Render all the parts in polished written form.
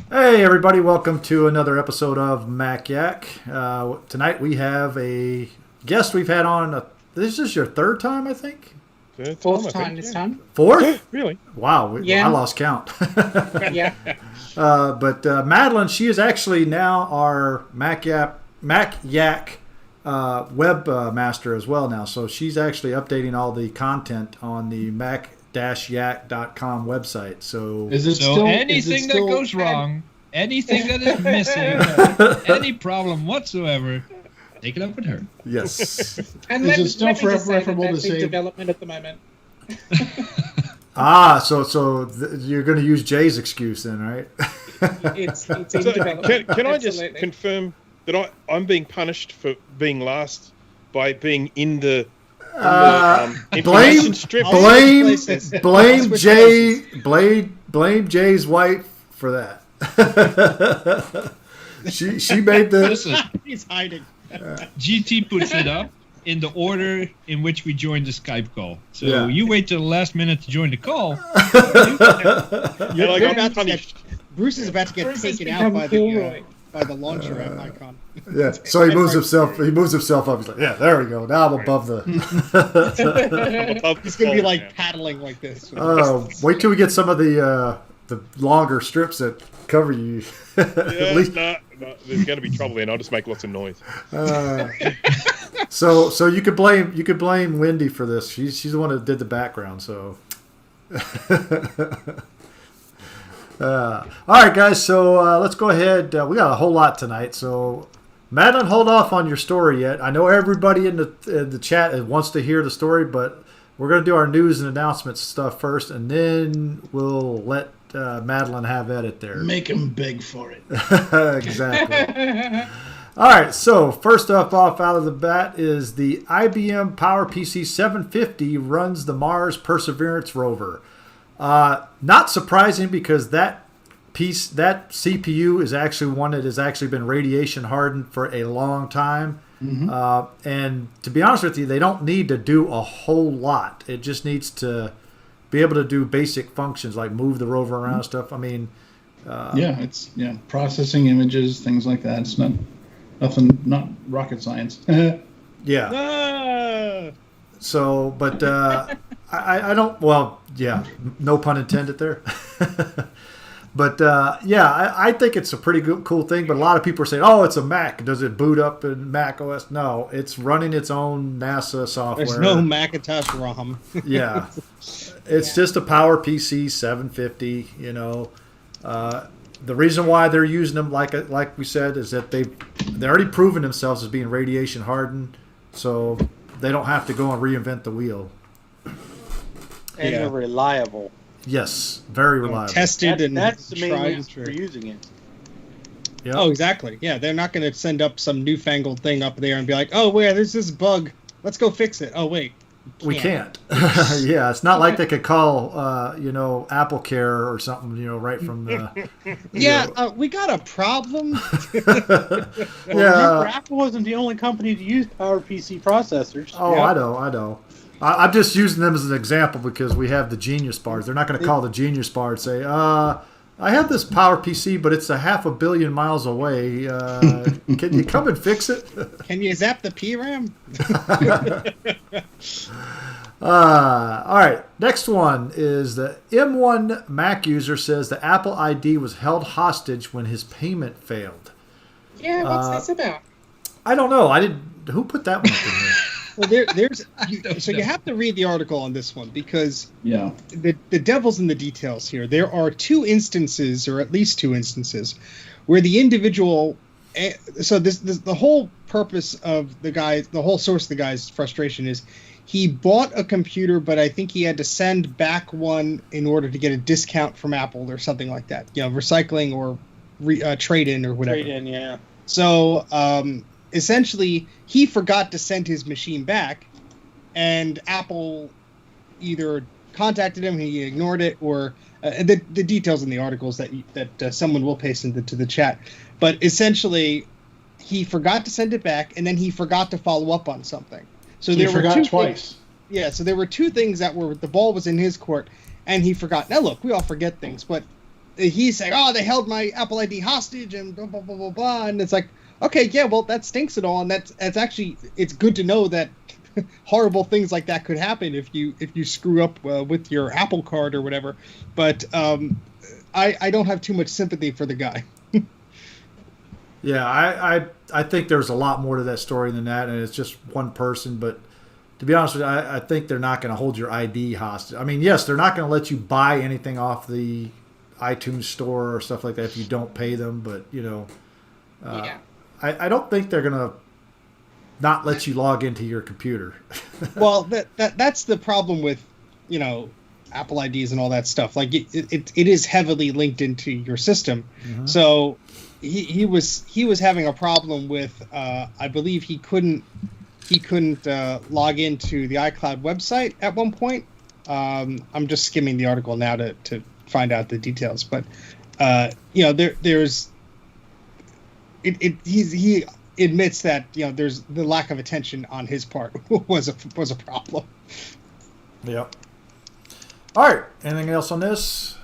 Hey everybody, welcome to another episode of Mac Yak. Tonight we have a guest we've had on. This is your third time, I think? Fourth time this time. Fourth? Really? Wow, I lost count. Yeah. But Madeline, she is actually now our Mac Yak webmaster as well now. So she's actually updating all the content on the mac-yak.com website. So anything that goes wrong, anything that is missing, any problem whatsoever, take it up with her. Yes. And is it still preferable to say development at the moment? So you're going to use Jay's excuse then, right? It's in development. Can I just confirm that I'm being punished for being last by being in the information strip? Blame Jay's wife for that. she made the. He's hiding. GT puts it up in the order in which we joined the Skype call. So Yeah. you wait till the last minute to join the call. And I got punished. Bruce is about to get Bruce has taken out by become the launcher icon. Yeah, so he moves himself. He moves himself up. He's like, "Yeah, there we go. Now I'm above the." He's gonna be like paddling like this. Wait till we get some of the longer strips that cover you. At least, no, there's going to be trouble there. I'll just make lots of noise. So you could blame Wendy for this. She's the one that did the background. So. All right, guys. So let's go ahead. We got a whole lot tonight. So, Madeline, hold off on your story yet. I know everybody in the chat wants to hear the story, but we're going to do our news and announcements stuff first, and then we'll let Madeline have at it there. Make him beg for it. Exactly. All right. So first off out of the bat is the IBM PowerPC 750 runs the Mars Perseverance rover. Not surprising because that CPU is actually one that has actually been radiation hardened for a long time. Mm-hmm. And to be honest with you, they don't need to do a whole lot. It just needs to be able to do basic functions like move the rover around and stuff. I mean, it's processing images, things like that. It's not rocket science. Yeah. So, but I don't. Well, yeah, no pun intended there. But I think it's a pretty cool thing. But a lot of people are saying, "Oh, it's a Mac. Does it boot up in Mac OS?" No, it's running its own NASA software. There's no Macintosh ROM. Yeah, it's just a PowerPC 750. You know, the reason why they're using them, like we said, is that they're already proven themselves as being radiation hardened, so they don't have to go and reinvent the wheel. And they're reliable. Yes, very reliable. Tested that's the main tried reason and true. for using it. Yep. Oh, exactly. Yeah, they're not going to send up some newfangled thing up there and be like, "Oh, wait, there's this bug. Let's go fix it." Oh, wait. We can't. Yeah, it's not like they could call, Apple Care or something, right from the. We got a problem. Remember, Apple wasn't the only company to use PowerPC processors. Oh, yeah. I know. I'm just using them as an example because we have the Genius bars. They're not going to call the Genius bar and say, I have this PowerPC, but it's 500 million miles away. Can you come and fix it? Can you zap the PRAM? All right. Next one is the M1 Mac user says the Apple ID was held hostage when his payment failed. Yeah, what's this about? I don't know. Who put that one up in here? Well, you have to read the article on this one because the devil's in the details here. There are two instances, or at least two instances, where the individual. So the whole purpose of the whole source of the guy's frustration is he bought a computer, but I think he had to send back one in order to get a discount from Apple or something like that. Recycling or trade-in or whatever. Trade-in, yeah. So essentially, he forgot to send his machine back, and Apple either contacted him, he ignored it, or the details in the articles that someone will paste into the chat. But essentially, he forgot to send it back, and then he forgot to follow up on something. So he forgot twice. So there were two things that the ball was in his court, and he forgot. Now look, we all forget things, but he's saying, "Oh, they held my Apple ID hostage," and blah blah blah blah blah. And it's like, okay, yeah, well, that stinks and all, and that's actually, it's good to know that horrible things like that could happen if you screw up with your Apple Card or whatever. But I don't have too much sympathy for the guy. Yeah, I think there's a lot more to that story than that, and it's just one person. But to be honest with you, I think they're not going to hold your ID hostage. I mean, yes, they're not going to let you buy anything off the iTunes store or stuff like that if you don't pay them. But, I don't think they're going to not let you log into your computer. Well, that's the problem with, Apple IDs and all that stuff. Like it is heavily linked into your system. Mm-hmm. So he was having a problem with I believe he couldn't log into the iCloud website at one point. I'm just skimming the article now to find out the details, but there's he admits that there's the lack of attention on his part was a problem. Yep. All right. Anything else on this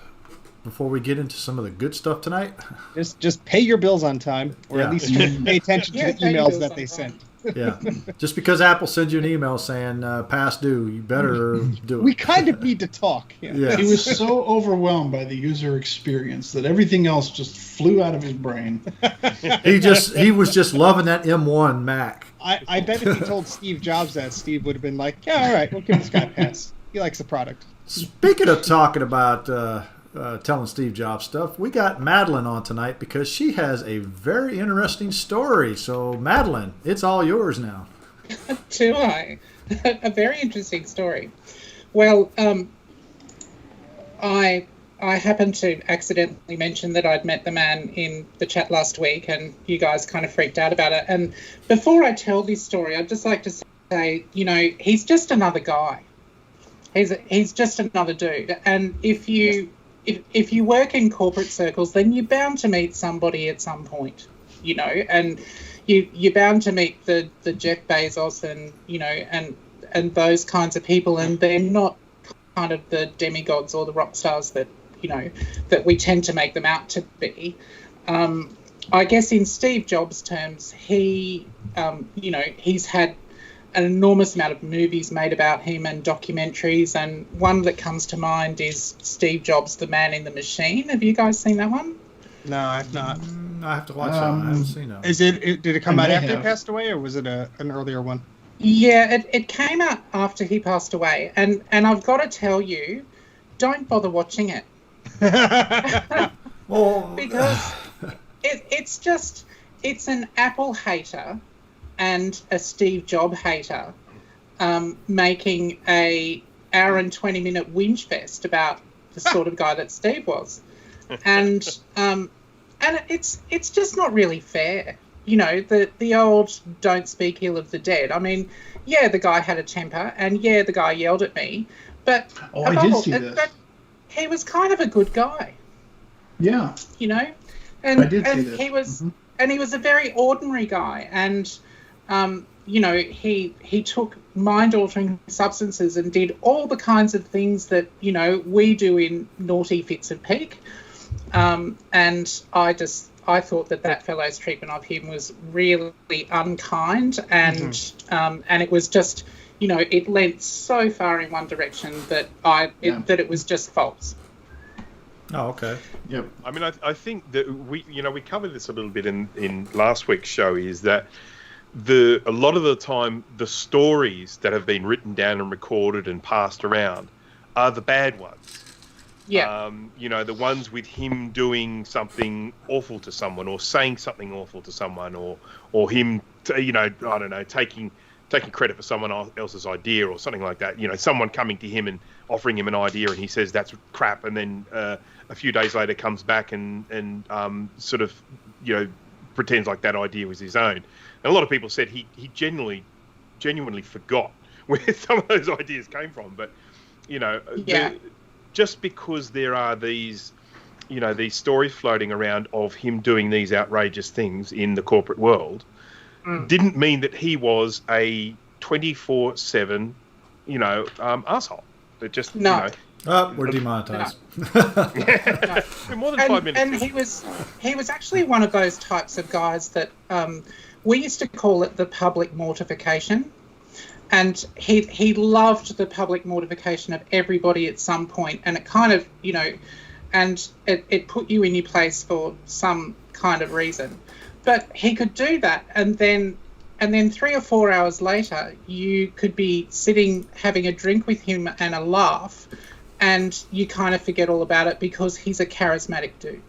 before we get into some of the good stuff tonight? Just pay your bills on time, or at least pay attention to the emails that they send. Yeah. Just because Apple sends you an email saying past due, you better do it. We kind of need to talk. Yeah. He was so overwhelmed by the user experience that everything else just flew out of his brain. He was just loving that M1 Mac. I bet if he told Steve Jobs that, Steve would have been like, yeah, all right, we'll give this guy a pass. He likes the product. Speaking of talking about telling Steve Jobs stuff, we got Madeline on tonight because she has a very interesting story. So, Madeline, it's all yours now. Do I? A very interesting story. Well, I happened to accidentally mention that I'd met the man in the chat last week, and you guys kind of freaked out about it. And before I tell this story, I'd just like to say, he's just another guy. He's just another dude. And if you work in corporate circles, then you're bound to meet somebody at some point, and you're bound to meet the Jeff Bezos and those kinds of people, and they're not kind of the demigods or the rock stars that that we tend to make them out to be. I guess in Steve Jobs' terms, he's had an enormous amount of movies made about him and documentaries, and one that comes to mind is Steve Jobs, The Man in the Machine. Have you guys seen that one? No, I've not. I have to watch that. I haven't seen that. Did it come out after he passed away, or was it an earlier one? Yeah, it came out after he passed away, and I've got to tell you, don't bother watching it. Because it's an Apple hater and a Steve Jobs hater making a hour and 20-minute whinge fest about the sort of guy that Steve was, and it's just not really fair. The old "don't speak ill of the dead." I mean, yeah, the guy had a temper, and yeah, the guy yelled at me, but I did see this. But he was kind of a good guy. Yeah. And I did see this. He was, and he was a very ordinary guy, and he took mind-altering substances and did all the kinds of things that we do in naughty fits of pique. And I thought that fellow's treatment of him was really unkind, and it was just, it lent so far in one direction that that it was just false. Oh, okay. Yep. I mean, I think that we covered this a little bit in last week's show, is that a lot of the time the stories that have been written down and recorded and passed around are the bad ones. Yeah. The ones with him doing something awful to someone, or saying something awful to someone, or him, I don't know, taking credit for someone else's idea or something like that. Someone coming to him and offering him an idea, and he says that's crap, and then a few days later comes back and sort of pretends like that idea was his own. And a lot of people said he genuinely forgot where some of those ideas came from. But just because there are these stories floating around of him doing these outrageous things in the corporate world, didn't mean that he was a 24/7 asshole. It just Oh, we're demonetized. No. More than 5 minutes. And he was actually one of those types of guys that we used to call it the public mortification. And he loved the public mortification of everybody at some point, and it kind of, and it put you in your place for some kind of reason. But he could do that, and then 3 or 4 hours later, you could be sitting having a drink with him and a laugh, and you kind of forget all about it because he's a charismatic dude.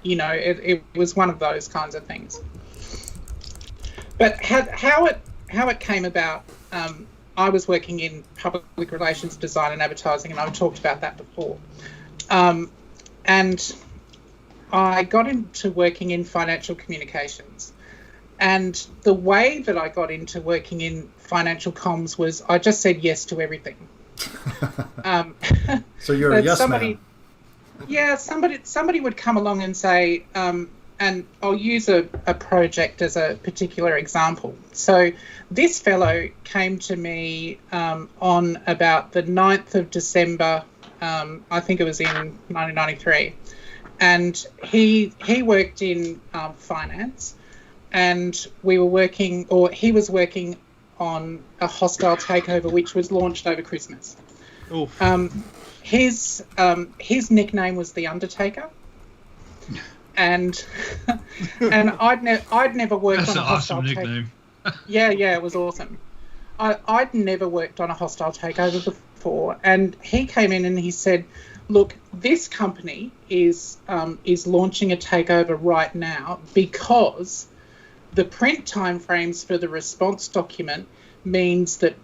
It was one of those kinds of things. But how it came about, I was working in public relations design and advertising, and I've talked about that before. And I got into working in financial communications. And the way that I got into working in financial comms was I just said yes to everything. So you're a yes man. Yeah, somebody would come along and say, and I'll use a project as a particular example. So this fellow came to me on about the 9th of December, I think it was in 1993, and he worked in finance, and he was working on a hostile takeover which was launched over Christmas. His nickname was the Undertaker. And I'd never worked on a hostile takeover. Yeah, it was awesome. I'd never worked on a hostile takeover before, and he came in and he said, "Look, this company is launching a takeover right now because the print timeframes for the response document means that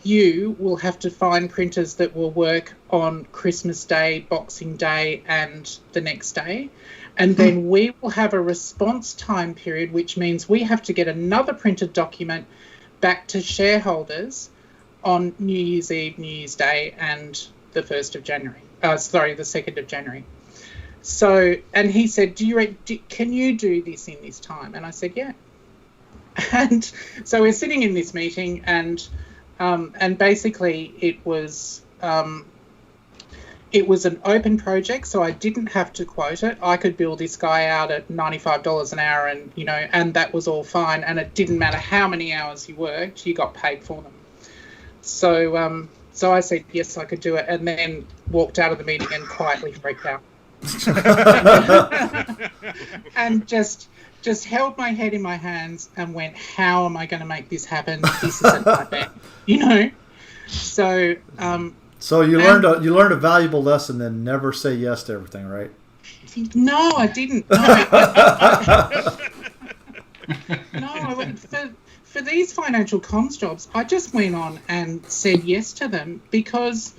you will have to find printers that will work on Christmas Day, Boxing Day, and the next day. And then we will have a response time period, which means we have to get another printed document back to shareholders on New Year's Eve, New Year's Day, and the 1st of January. The 2nd of January. So, and he said, can you do this in this time? And I said, yeah. And so we're sitting in this meeting, and basically it was an open project, so I didn't have to quote it. I could bill this guy out at $95 an hour, and and that was all fine. And it didn't matter how many hours you worked, you got paid for them. So I said yes, I could do it, and then walked out of the meeting and quietly freaked out, and just held my head in my hands and went, "How am I going to make this happen? This isn't nightmare," So. So you learned a valuable lesson, then never say yes to everything, right? No, I didn't. No, for these financial comms jobs, I just went on and said yes to them because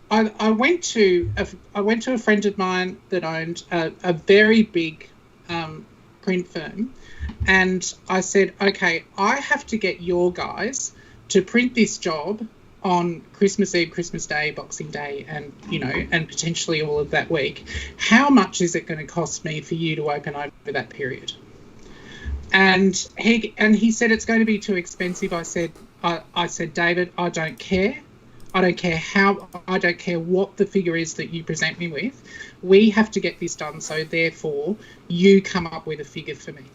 I went to a friend of mine that owned a very big print firm, and I said, okay, I have to get your guys to print this job on Christmas Eve, Christmas Day, Boxing Day, and and potentially all of that week. How much is it going to cost me for you to open over that period? And he said it's going to be too expensive. I said, David, I don't care. I don't care what the figure is that you present me with. We have to get this done, so therefore you come up with a figure for me.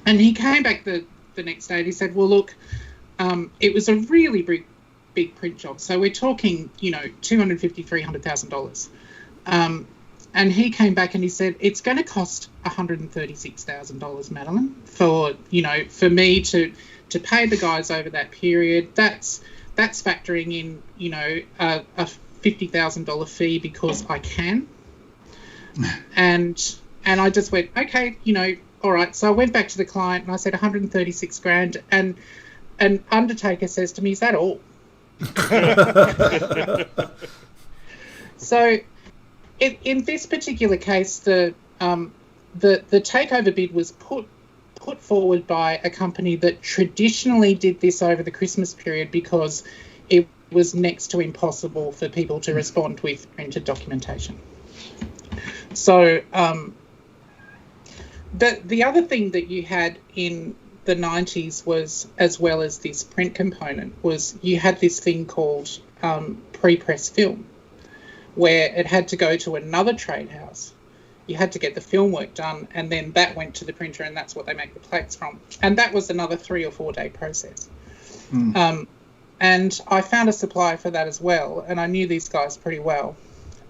And he came back the next day and he said, well, look, it was a really big print job. So we're talking, $250,000, $300,000. And he came back and he said, it's going to cost $136,000, Madeline, for me to pay the guys over that period. That's factoring in, a $50,000 fee because I can. And I just went, okay, all right. So I went back to the client and I said 136 grand. And Undertaker says to me, is that all? So in this particular case, the takeover bid was put forward by a company that traditionally did this over the Christmas period because it was next to impossible for people to respond with printed documentation. So the other thing that you had in the 90s was, as well as this print component, was you had this thing called pre-press film. where it had to go to another trade house. You had to get the film work done, and then that went to the printer, and that's what they make the plates from. And that was another 3 or 4 day process. And I found a supplier for that as well, and I knew these guys pretty well.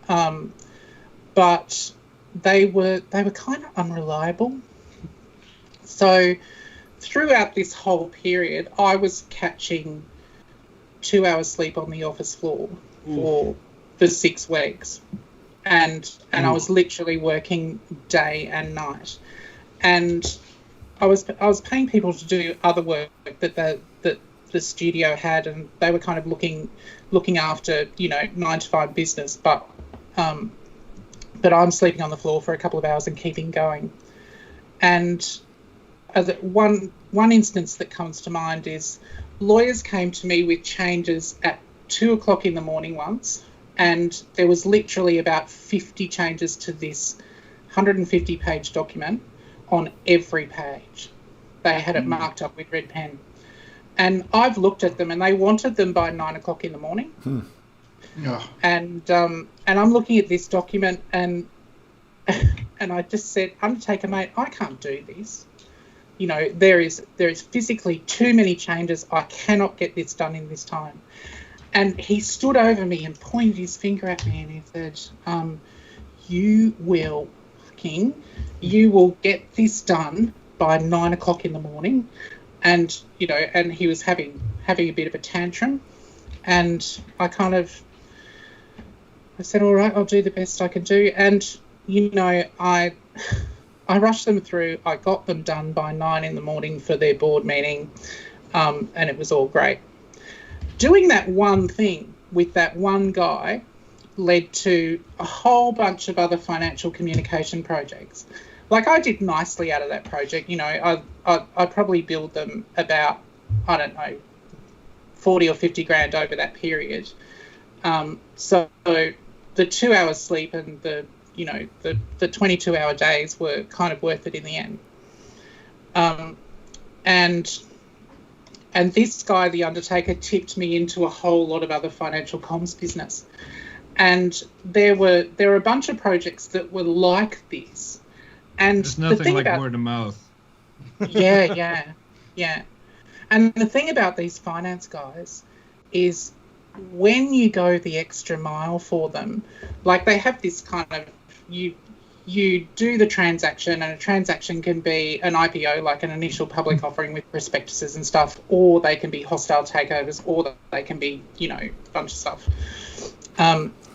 But they were kind of unreliable. So throughout this whole period, I was catching 2 hours sleep on the office floor for 6 weeks. And I was literally working day and night. And I was paying people to do other work that the studio had, and they were kind of looking after, 9 to 5 business, but I'm sleeping on the floor for a couple of hours and keeping going. And one instance that comes to mind is lawyers came to me with changes at 2 o'clock in the morning once, and there was literally about 50 changes to this 150-page document on every page. They had it marked up with red pen. And I've looked at them, and they wanted them by 9 o'clock in the morning. Yeah. And I'm looking at this document, and I just said, Undertaker, mate, I can't do this. There is physically too many changes. I cannot get this done in this time. And he stood over me and pointed his finger at me, and he said, you will get this done by 9 o'clock in the morning. And, and he was having a bit of a tantrum. And I said, all right, I'll do the best I can do. And, I rushed them through. I got them done by 9 in the morning for their board meeting. And it was all great. Doing that one thing with that one guy led to a whole bunch of other financial communication projects. Like, I did nicely out of that project. I probably billed them about, 40 or 50 grand over that period. So the 2 hours sleep and the 22-hour days were kind of worth it in the end. And this guy, the Undertaker, tipped me into a whole lot of other financial comms business. And there were a bunch of projects that were like this. And there's nothing like word of mouth. Yeah. And the thing about these finance guys is when you go the extra mile for them, like they have this kind of, you do the transaction, and a transaction can be an IPO, like an initial public offering with prospectuses and stuff, or they can be hostile takeovers, or they can be, a bunch of stuff.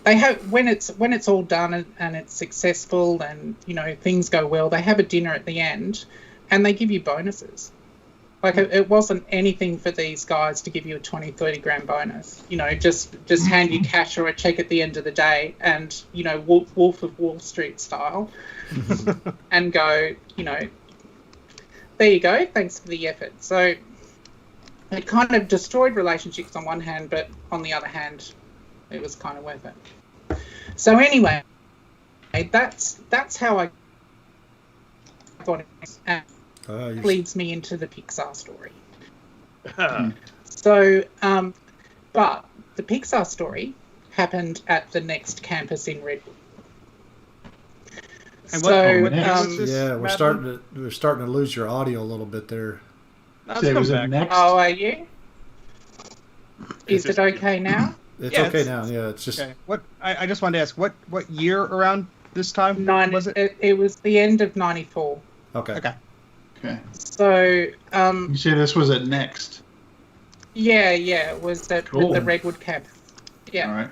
They have, when it's all done and it's successful and, things go well, they have a dinner at the end and they give you bonuses. Like, it wasn't anything for these guys to give you a 20, 30 grand bonus, just hand you cash or a check at the end of the day and, Wolf of Wall Street style and go, there you go, thanks for the effort. So it kind of destroyed relationships on one hand, but on the other hand, it was kind of worth it. So anyway, that's how I got it. Leads me into the Pixar story. So, but the Pixar story happened at the next campus in Redwood. And we're starting to lose your audio a little bit there. Was it next? Oh, are you? Is it okay now? It's okay now. Yeah, it's just. Okay. What I just wanted to ask, what year around this time was it? It was the end of '94. Okay. So, you say this was at Next? Yeah, it was at the Redwood campus. Yeah. All right.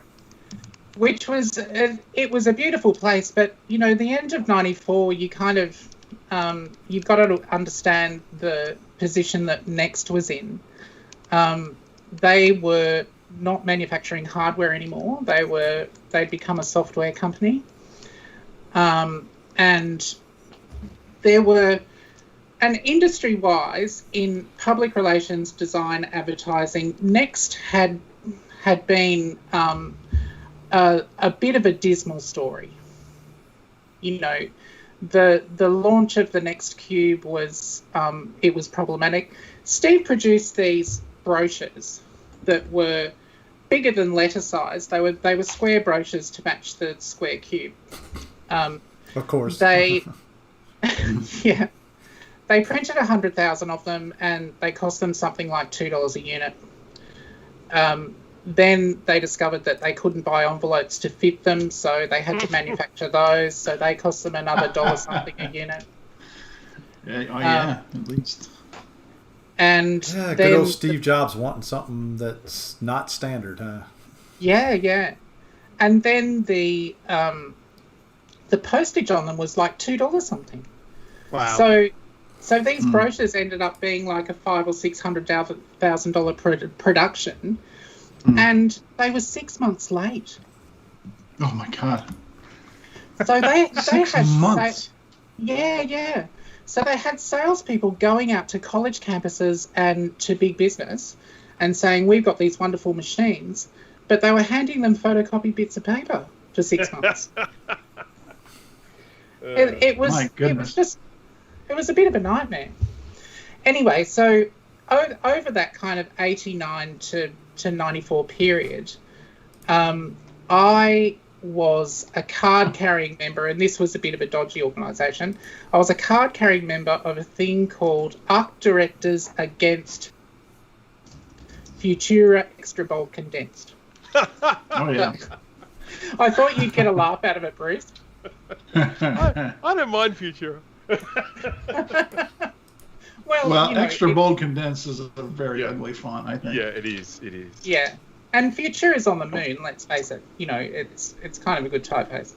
Which was it was a beautiful place, but the end of '94, you kind of you've got to understand the position that Next was in. They were not manufacturing hardware anymore. They'd become a software company, and there were. And industry-wise, in public relations, design, advertising, Next had been a bit of a dismal story. The launch of the Next Cube was problematic. Steve produced these brochures that were bigger than letter size. They were square brochures to match the square cube. Of course. They they printed 100,000 of them, and they cost them something like $2 a unit. Then they discovered that they couldn't buy envelopes to fit them, so they had to manufacture those. So they cost them another $1 something a unit. At least. And good old Steve Jobs wanting something that's not standard, huh? Yeah. And then the postage on them was like $2 something. Wow. So these brochures ended up being like a $500,000 or $600,000 production, and they were 6 months late. Oh my God! So they 6 had months. Yeah. So they had salespeople going out to college campuses and to big business, and saying, "We've got these wonderful machines," but they were handing them photocopied bits of paper for 6 months. It was a bit of a nightmare. Anyway, so over that kind of 89 to 94 period, I was a card-carrying member, and this was a bit of a dodgy organisation. I was a card-carrying member of a thing called Arc Directors Against Futura Extra Bold Condensed. Oh, yeah. I thought you'd get a laugh out of it, Bruce. I don't mind Futura. Well, extra bold condensed is a very ugly font, I think. Yeah, it is. Yeah, and Futura is on the moon. Let's face it. It's kind of a good typeface.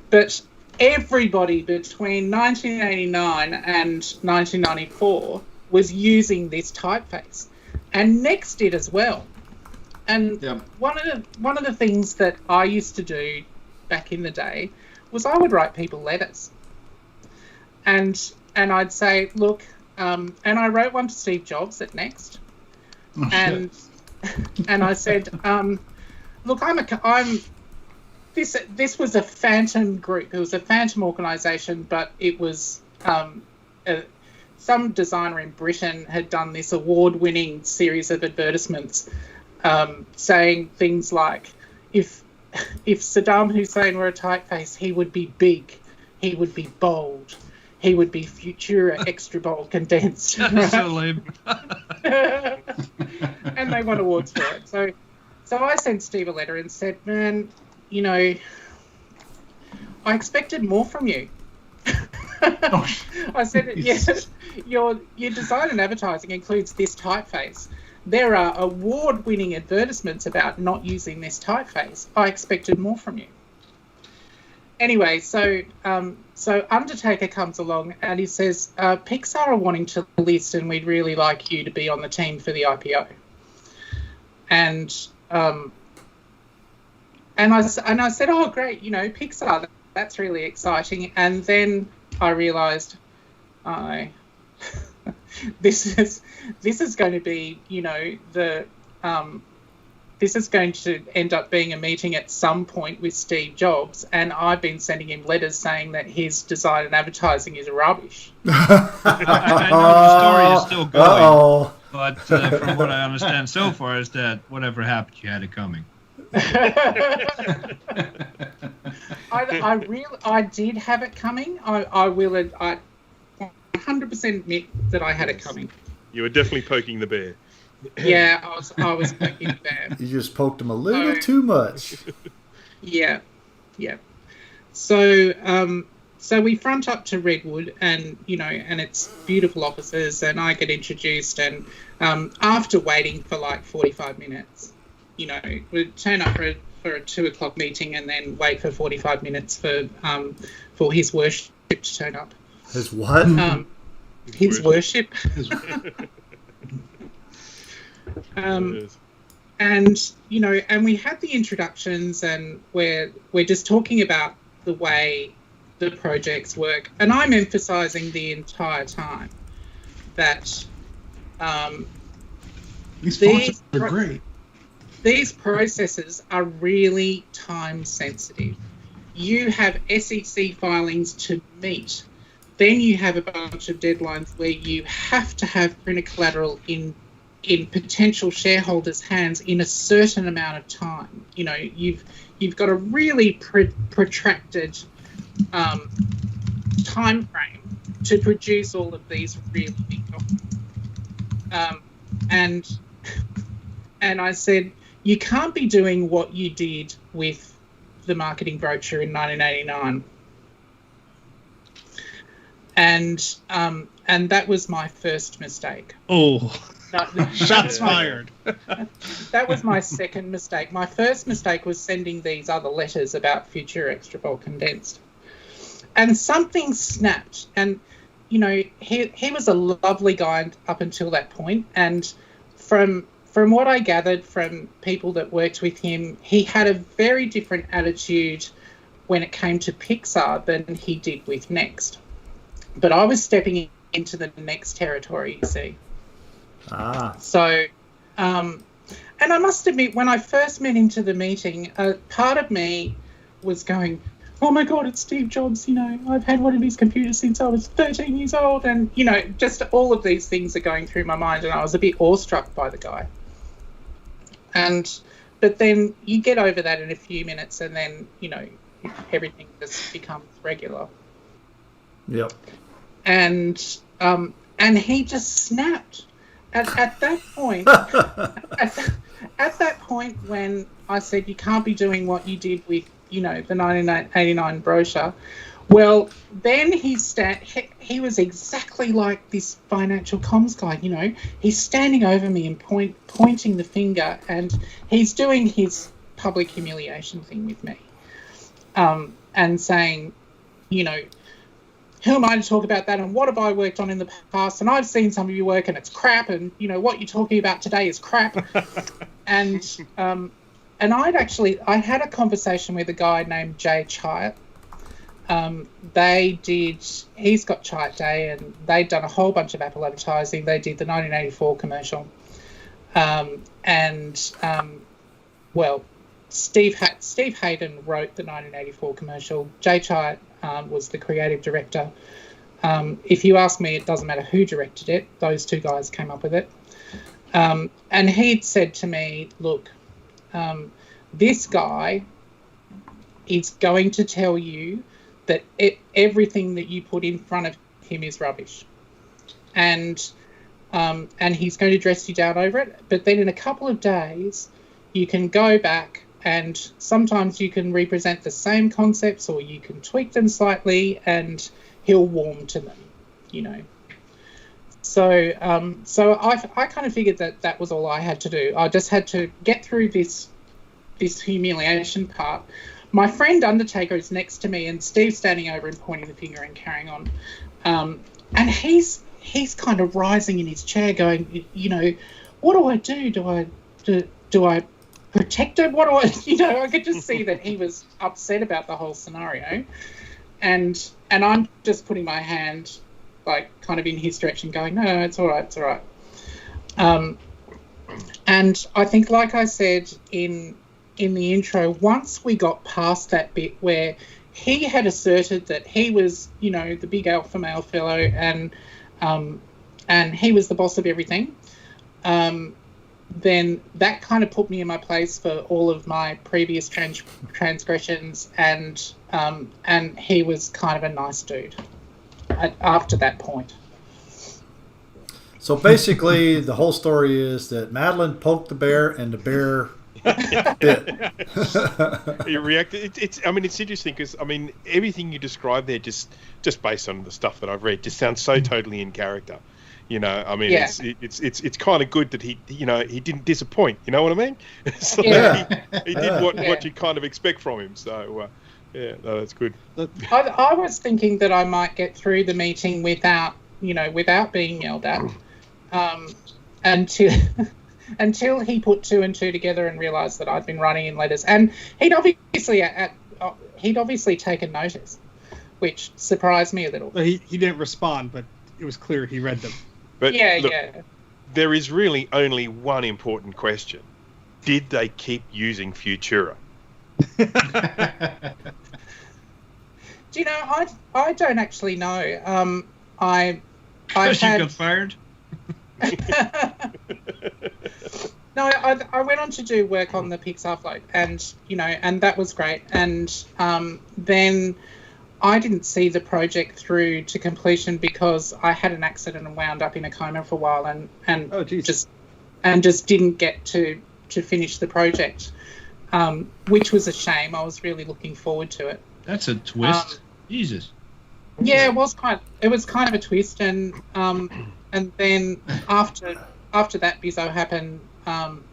But everybody between 1989 and 1994 was using this typeface, and Next did as well. And one of the things that I used to do back in the day was I would write people letters, and I'd say, look, and I wrote one to Steve Jobs at Next, and I said, look, this was a phantom group. It was a phantom organisation, but it was some designer in Britain had done this award-winning series of advertisements saying things like, if Saddam Hussein were a typeface, he would be big, he would be bold, he would be Futura Extra Bold Condensed. Right? So lame. And they won awards for it. So I sent Steve a letter and said, man, I expected more from you. I said, yes, your design and advertising includes this typeface. There are award-winning advertisements about not using this typeface. I expected more from you. Anyway, so Undertaker comes along and he says, Pixar are wanting to list and we'd really like you to be on the team for the IPO. And I said, oh, great, Pixar, that's really exciting. And then I realised, this is going to be, this is going to end up being a meeting at some point with Steve Jobs, and I've been sending him letters saying that his design and advertising is rubbish. I know the story is still going, but from what I understand so far is that whatever happened, you had it coming. I did have it coming. I 100% admit that I had it coming. You were definitely poking the bear. Yeah, I was poking the bear. You just poked him a little too much. Yeah. So we front up to Redwood, and and it's beautiful offices, and I get introduced, and after waiting for like 45 minutes, we turn up for a 2:00 meeting, and then wait for 45 minutes for his worship to turn up. His what? His worship. And we had the introductions, and we're just talking about the way the projects work, and I'm emphasising the entire time that these are great. These processes are really time sensitive. You have SEC filings to meet. Then you have a bunch of deadlines where you have to have printer collateral in in potential shareholders' hands in a certain amount of time. You know, you've got a really protracted time frame to produce all of these really big documents. And I said, you can't be doing what you did with the marketing brochure in 1989. And that was my first mistake. Oh, shots fired. That was my second mistake. My first mistake was sending these other letters about future extra bulk condensed. And something snapped. And, you know, he was a lovely guy up until that point. And from what I gathered from people that worked with him, he had a very different attitude when it came to Pixar than he did with Next. But I was stepping into the Next territory, you see. So, and I must admit, when I first met him to the meeting, part of me was going, oh my God, it's Steve Jobs, you know, I've had one of his computers since I was 13 years old. And, you know, just all of these things are going through my mind, and I was a bit awestruck by the guy. But then you get over that in a few minutes, and then, you know, everything just becomes regular. Yep. And he just snapped. At that point, at that point when I said you can't be doing what you did with, you know, the 1989 brochure, well, then he was exactly like this financial comms guy, you know. He's standing over me and pointing the finger, and he's doing his public humiliation thing with me, and saying, you know, who am I to talk about that, and what have I worked on in the past, and I've seen some of your work and it's crap, and, you know, what you're talking about today is crap. And I had a conversation with a guy named Jay Chiat. He's got Chiat Day, and they'd done a whole bunch of Apple advertising. They did the 1984 commercial. Well, Steve Hayden wrote the 1984 commercial. Jay Chiat was the creative director. If you ask me, it doesn't matter who directed it. Those two guys came up with it. And he'd said to me, look, this guy is going to tell you that everything that you put in front of him is rubbish. And he's going to dress you down over it. But then in a couple of days, you can go back, and sometimes you can represent the same concepts, or you can tweak them slightly, and he'll warm to them, you know. So I kind of figured that was all I had to do. I just had to get through this humiliation part. My friend Undertaker is next to me, and Steve's standing over and pointing the finger and carrying on. And he's kind of rising in his chair, going, you know, what do I do? Do I protect him? What do I, you know? I could just see that he was upset about the whole scenario, and I'm just putting my hand, like, kind of in his direction, going, no, it's all right, it's all right. And I think, like I said in the intro, once we got past that bit where he had asserted that he was, you know, the big alpha male fellow, and he was the boss of everything, then that kind of put me in my place for all of my previous transgressions, and he was kind of a nice dude after that point. So basically, the whole story is that Madeline poked the bear, and the bear bit. It reacted. It's interesting because, I mean, everything you described there, just based on the stuff that I've read, just sounds so totally in character. You know, I mean, yeah. It's kind of good that he didn't disappoint. You know what I mean? So yeah. he did what you kind of expect from him. So yeah, no, that's good. I was thinking that I might get through the meeting without being yelled at, until he put two and two together and realised that I'd been writing in letters, and he'd obviously taken notice, which surprised me a little. He didn't respond, but it was clear he read them. But look, there is really only one important question: did they keep using Futura? Do you know? I don't actually know. Because you got fired. No, I went on to do work on the Pixar float, and and that was great. And then I didn't see the project through to completion because I had an accident and wound up in a coma for a while, and just didn't get to finish the project, which was a shame. I was really looking forward to it. That's a twist. Jesus. Yeah, it was kind of a twist, and then after that bizzo happened,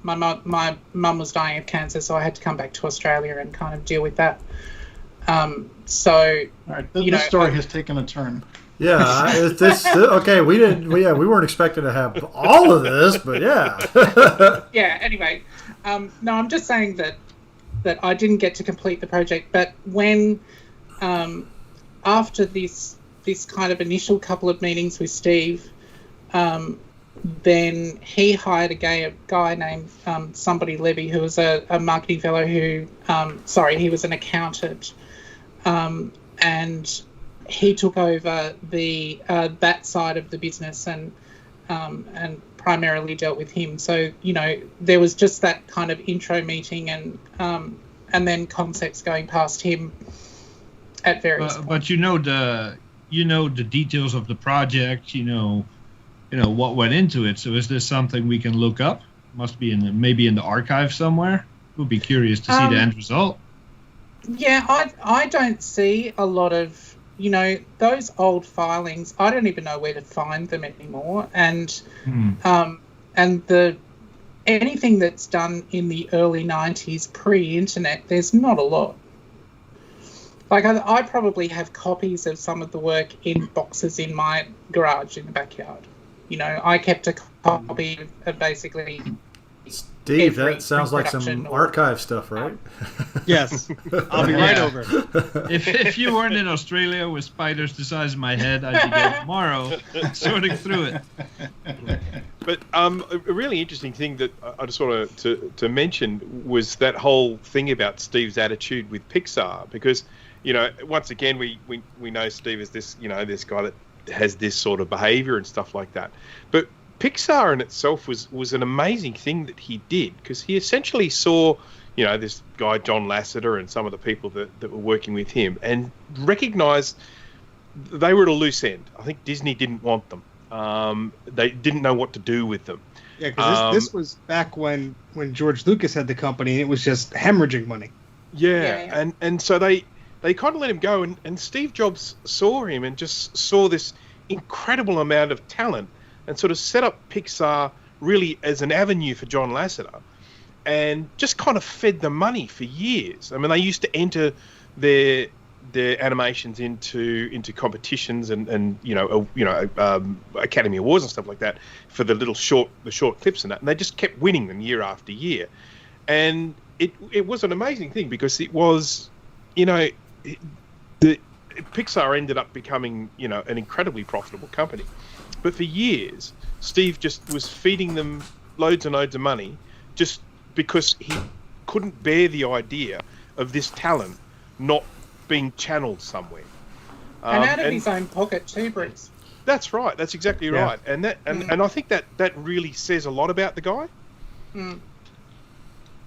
my mum was dying of cancer, so I had to come back to Australia and kind of deal with that. So all right, this story has taken a turn. Yeah, okay. We weren't expecting to have all of this, but yeah. Yeah. Anyway, no, I'm just saying that I didn't get to complete the project, but when after this kind of initial couple of meetings with Steve, then he hired a guy named somebody Levy, who was a marketing fellow who, he was an accountant, and he took over the that side of the business and primarily dealt with him. So there was just that kind of intro meeting and then concepts going past him at various points. But the details of the project. What went into it. So is this something we can look up? Must be maybe in the archive somewhere. We'll be curious to see the end result. Yeah, I don't see a lot of those old filings. I don't even know where to find them anymore. And anything that's done in the early 90s pre-internet, there's not a lot. Like I probably have copies of some of the work in boxes in my garage in the backyard. I kept a copy of basically. Steve, that sounds like some archive stuff, right? Yes, I'll be right over. If you weren't in Australia with spiders the size of my head, I'd be there tomorrow sorting through it. But a really interesting thing that I just wanted to mention was that whole thing about Steve's attitude with Pixar, because once again we know Steve is this this guy that has this sort of behavior and stuff like that, but Pixar in itself was an amazing thing that he did, because he essentially saw this guy John Lasseter and some of the people that were working with him and recognized they were at a loose end. I think Disney didn't want them. They didn't know what to do with them. Yeah, because this was back when George Lucas had the company and it was just hemorrhaging money. Yeah. And so they kind of let him go, and Steve Jobs saw him and just saw this incredible amount of talent and sort of set up Pixar really as an avenue for John Lasseter, and just kind of fed them money for years. I mean, they used to enter their animations into competitions and Academy Awards and stuff like that for the short clips and that, and they just kept winning them year after year. And it was an amazing thing, because it was, the Pixar ended up becoming, an incredibly profitable company. But for years, Steve just was feeding them loads and loads of money just because he couldn't bear the idea of this talent not being channeled somewhere. And out of his own pocket too, Bruce. That's right. That's exactly right. And and I think that really says a lot about the guy. Mm.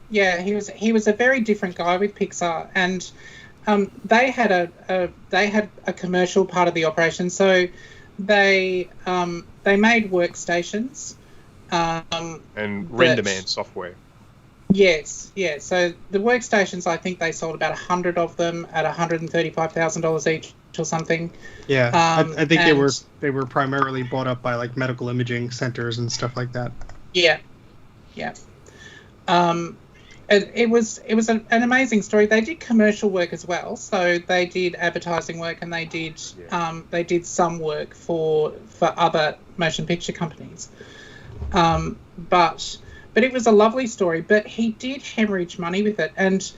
Yeah, he was a very different guy with Pixar, and they had a commercial part of the operation. So they made workstations and render-man software. Yes, yeah. So the workstations, I think they sold about 100 of them at $135,000 each or something. Yeah, I think they were primarily bought up by like medical imaging centers and stuff like that. Yeah. It was an amazing story. They did commercial work as well, so they did advertising work, and they did some work for other motion picture companies. But it was a lovely story. But he did hemorrhage money with it, and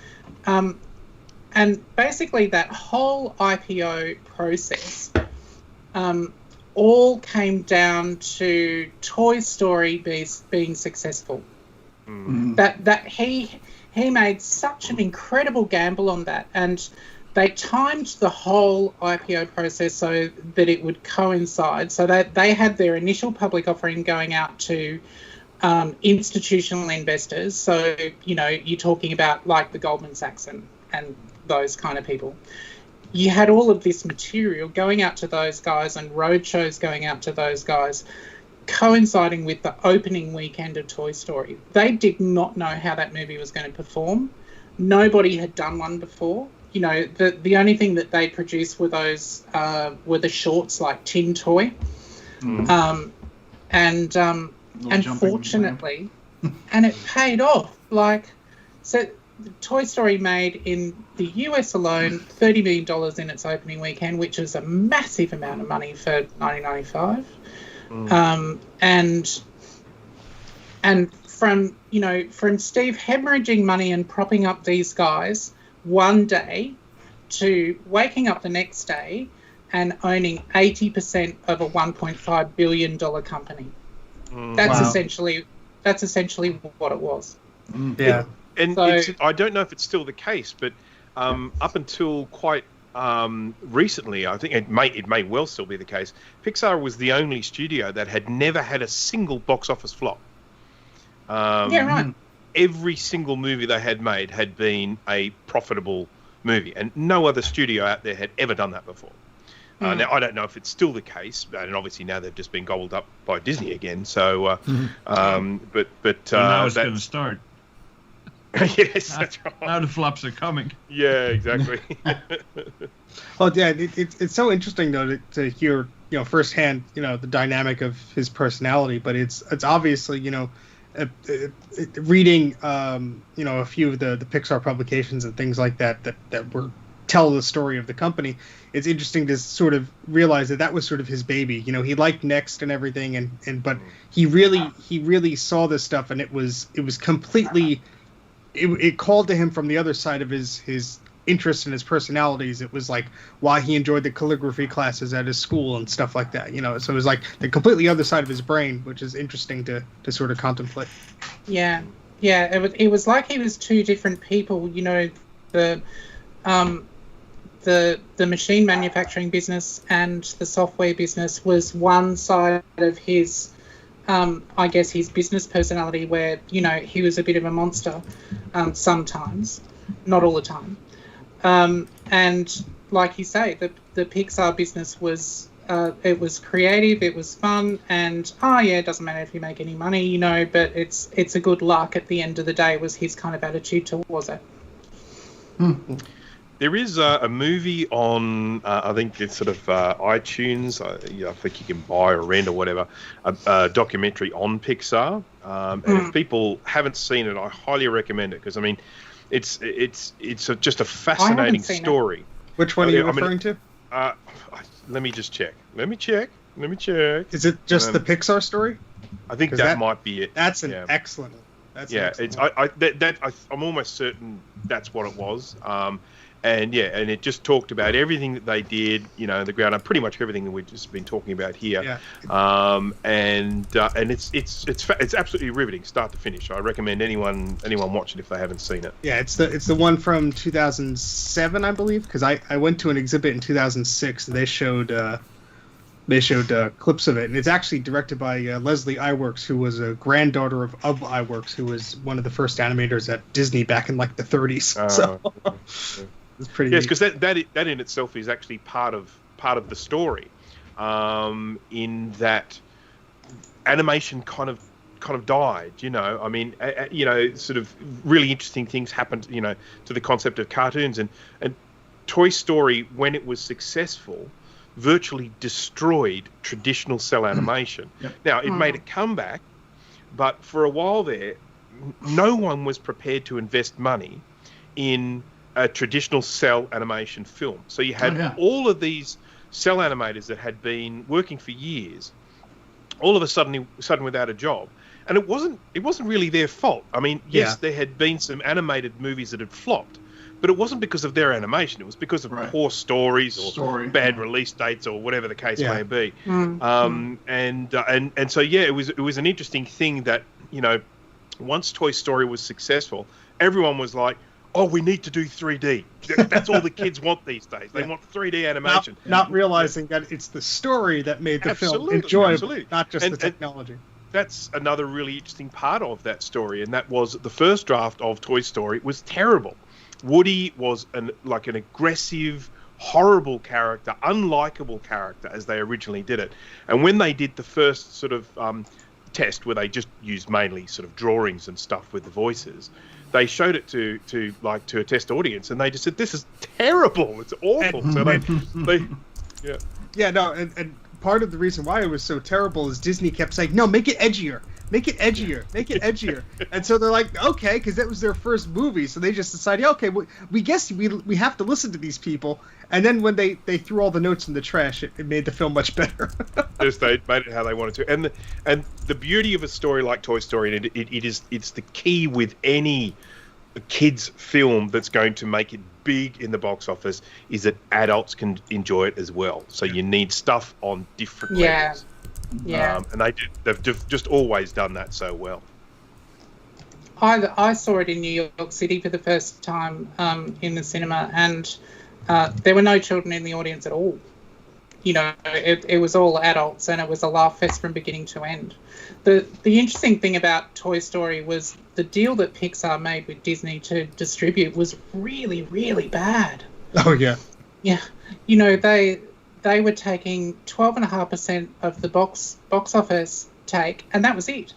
basically that whole IPO process all came down to Toy Story being successful. Mm. That he made such an incredible gamble on that, and they timed the whole IPO process so that it would coincide. So that they had their initial public offering going out to institutional investors. So, you're talking about like the Goldman Sachs and those kind of people. You had all of this material going out to those guys and roadshows going out to those guys, coinciding with the opening weekend of Toy Story. They did not know how that movie was going to perform. Nobody had done one before. The only thing that they produced were those were the shorts like Tin Toy, and fortunately, and it paid off. So Toy Story made in the US alone $30 million in its opening weekend, which is a massive amount of money for 1995. And from Steve hemorrhaging money and propping up these guys one day to waking up the next day and owning 80% of a $1.5 billion company. That's essentially what it was. Yeah. And I don't know if it's still the case, but up until quite recently, I think it may well still be the case, Pixar was the only studio that had never had a single box office flop. Yeah, right. Every single movie they had made had been a profitable movie, and no other studio out there had ever done that before. Now, I don't know if it's still the case, and obviously now they've just been gobbled up by Disney again. So, but now it's going to start. Yes, that's right. Now the flops are coming. Yeah, exactly. Well, yeah, it's so interesting though to hear firsthand the dynamic of his personality, but it's obviously reading a few of the Pixar publications and things like that were tell the story of the company. It's interesting to sort of realize that was sort of his baby. He liked Next and everything, but he really saw this stuff, and it was completely. It called to him from the other side of his interest and his personalities. It was like why he enjoyed the calligraphy classes at his school and stuff like that. So it was like the completely other side of his brain, which is interesting to sort of contemplate. Yeah. It was like he was two different people. The machine manufacturing business and the software business was one side of his. I guess his business personality where, he was a bit of a monster sometimes, not all the time. And like you say, the Pixar business was, it was creative, it was fun, and, it doesn't matter if you make any money, but it's a good luck at the end of the day was his kind of attitude towards it. There is a movie on, I think it's sort of iTunes. I think you can buy or rent or whatever, a documentary on Pixar. And if people haven't seen it, I highly recommend it because I mean, it's just a fascinating story. Which one are you referring to? Let me just check. Let me check. Is it just the Pixar story? I think that might be it. That's an excellent. That's excellent. I'm almost certain that's what it was. And it just talked about everything that they did, the ground up, pretty much everything that we've just been talking about here. Yeah. And it's absolutely riveting, start to finish. I recommend anyone watch it if they haven't seen it. Yeah, it's the one from 2007, I believe, because I went to an exhibit in 2006. And they showed clips of it, and it's actually directed by Leslie Iwerks, who was a granddaughter of Iwerks, who was one of the first animators at Disney back in like the 30s. It's pretty because that in itself is actually part of the story, in that animation kind of died. I mean, sort of really interesting things happened. To the concept of cartoons and Toy Story, when it was successful, virtually destroyed traditional cell animation. Yep. Now it made a comeback, but for a while there, no one was prepared to invest money in a traditional cell animation film. So you had all of these cell animators that had been working for years, all of a sudden without a job, and it wasn't really their fault. I mean, yes, there had been some animated movies that had flopped, but it wasn't because of their animation. It was because of poor stories or bad release dates or whatever the case may be. And so it was an interesting thing that once Toy Story was successful, everyone was like, oh, we need to do 3D. That's all the kids want these days. They want 3D animation. Not realizing that it's the story that made the film enjoyable, not just the technology. that's another really interesting part of that story, and that was the first draft of Toy Story was terrible. Woody was an aggressive, horrible character, unlikable character as they originally did it. And when they did the first sort of test where they just used mainly sort of drawings and stuff with the voices, they showed it to a test audience, and they just said, "This is terrible. It's awful." So and part of the reason why it was so terrible is Disney kept saying, "No, make it edgier. Make it edgier. Make it edgier." And so they're like, "Okay," because that was their first movie, so they just decided, "Okay, we guess we have to listen to these people." And then when they threw all the notes in the trash, it made the film much better. Yes, they made it how they wanted to. And the beauty of a story like Toy Story, and it's the key with any kids film that's going to make it big in the box office, is that adults can enjoy it as well. So you need stuff on different levels. Yeah. And they've just always done that so well. I saw it in New York City for the first time in the cinema, and there were no children in the audience at all. You know, it was all adults, and it was a laugh fest from beginning to end. The interesting thing about Toy Story was the deal that Pixar made with Disney to distribute was really, really bad. Oh, yeah. Yeah. You know, they were taking 12.5% of the box office take, and that was it.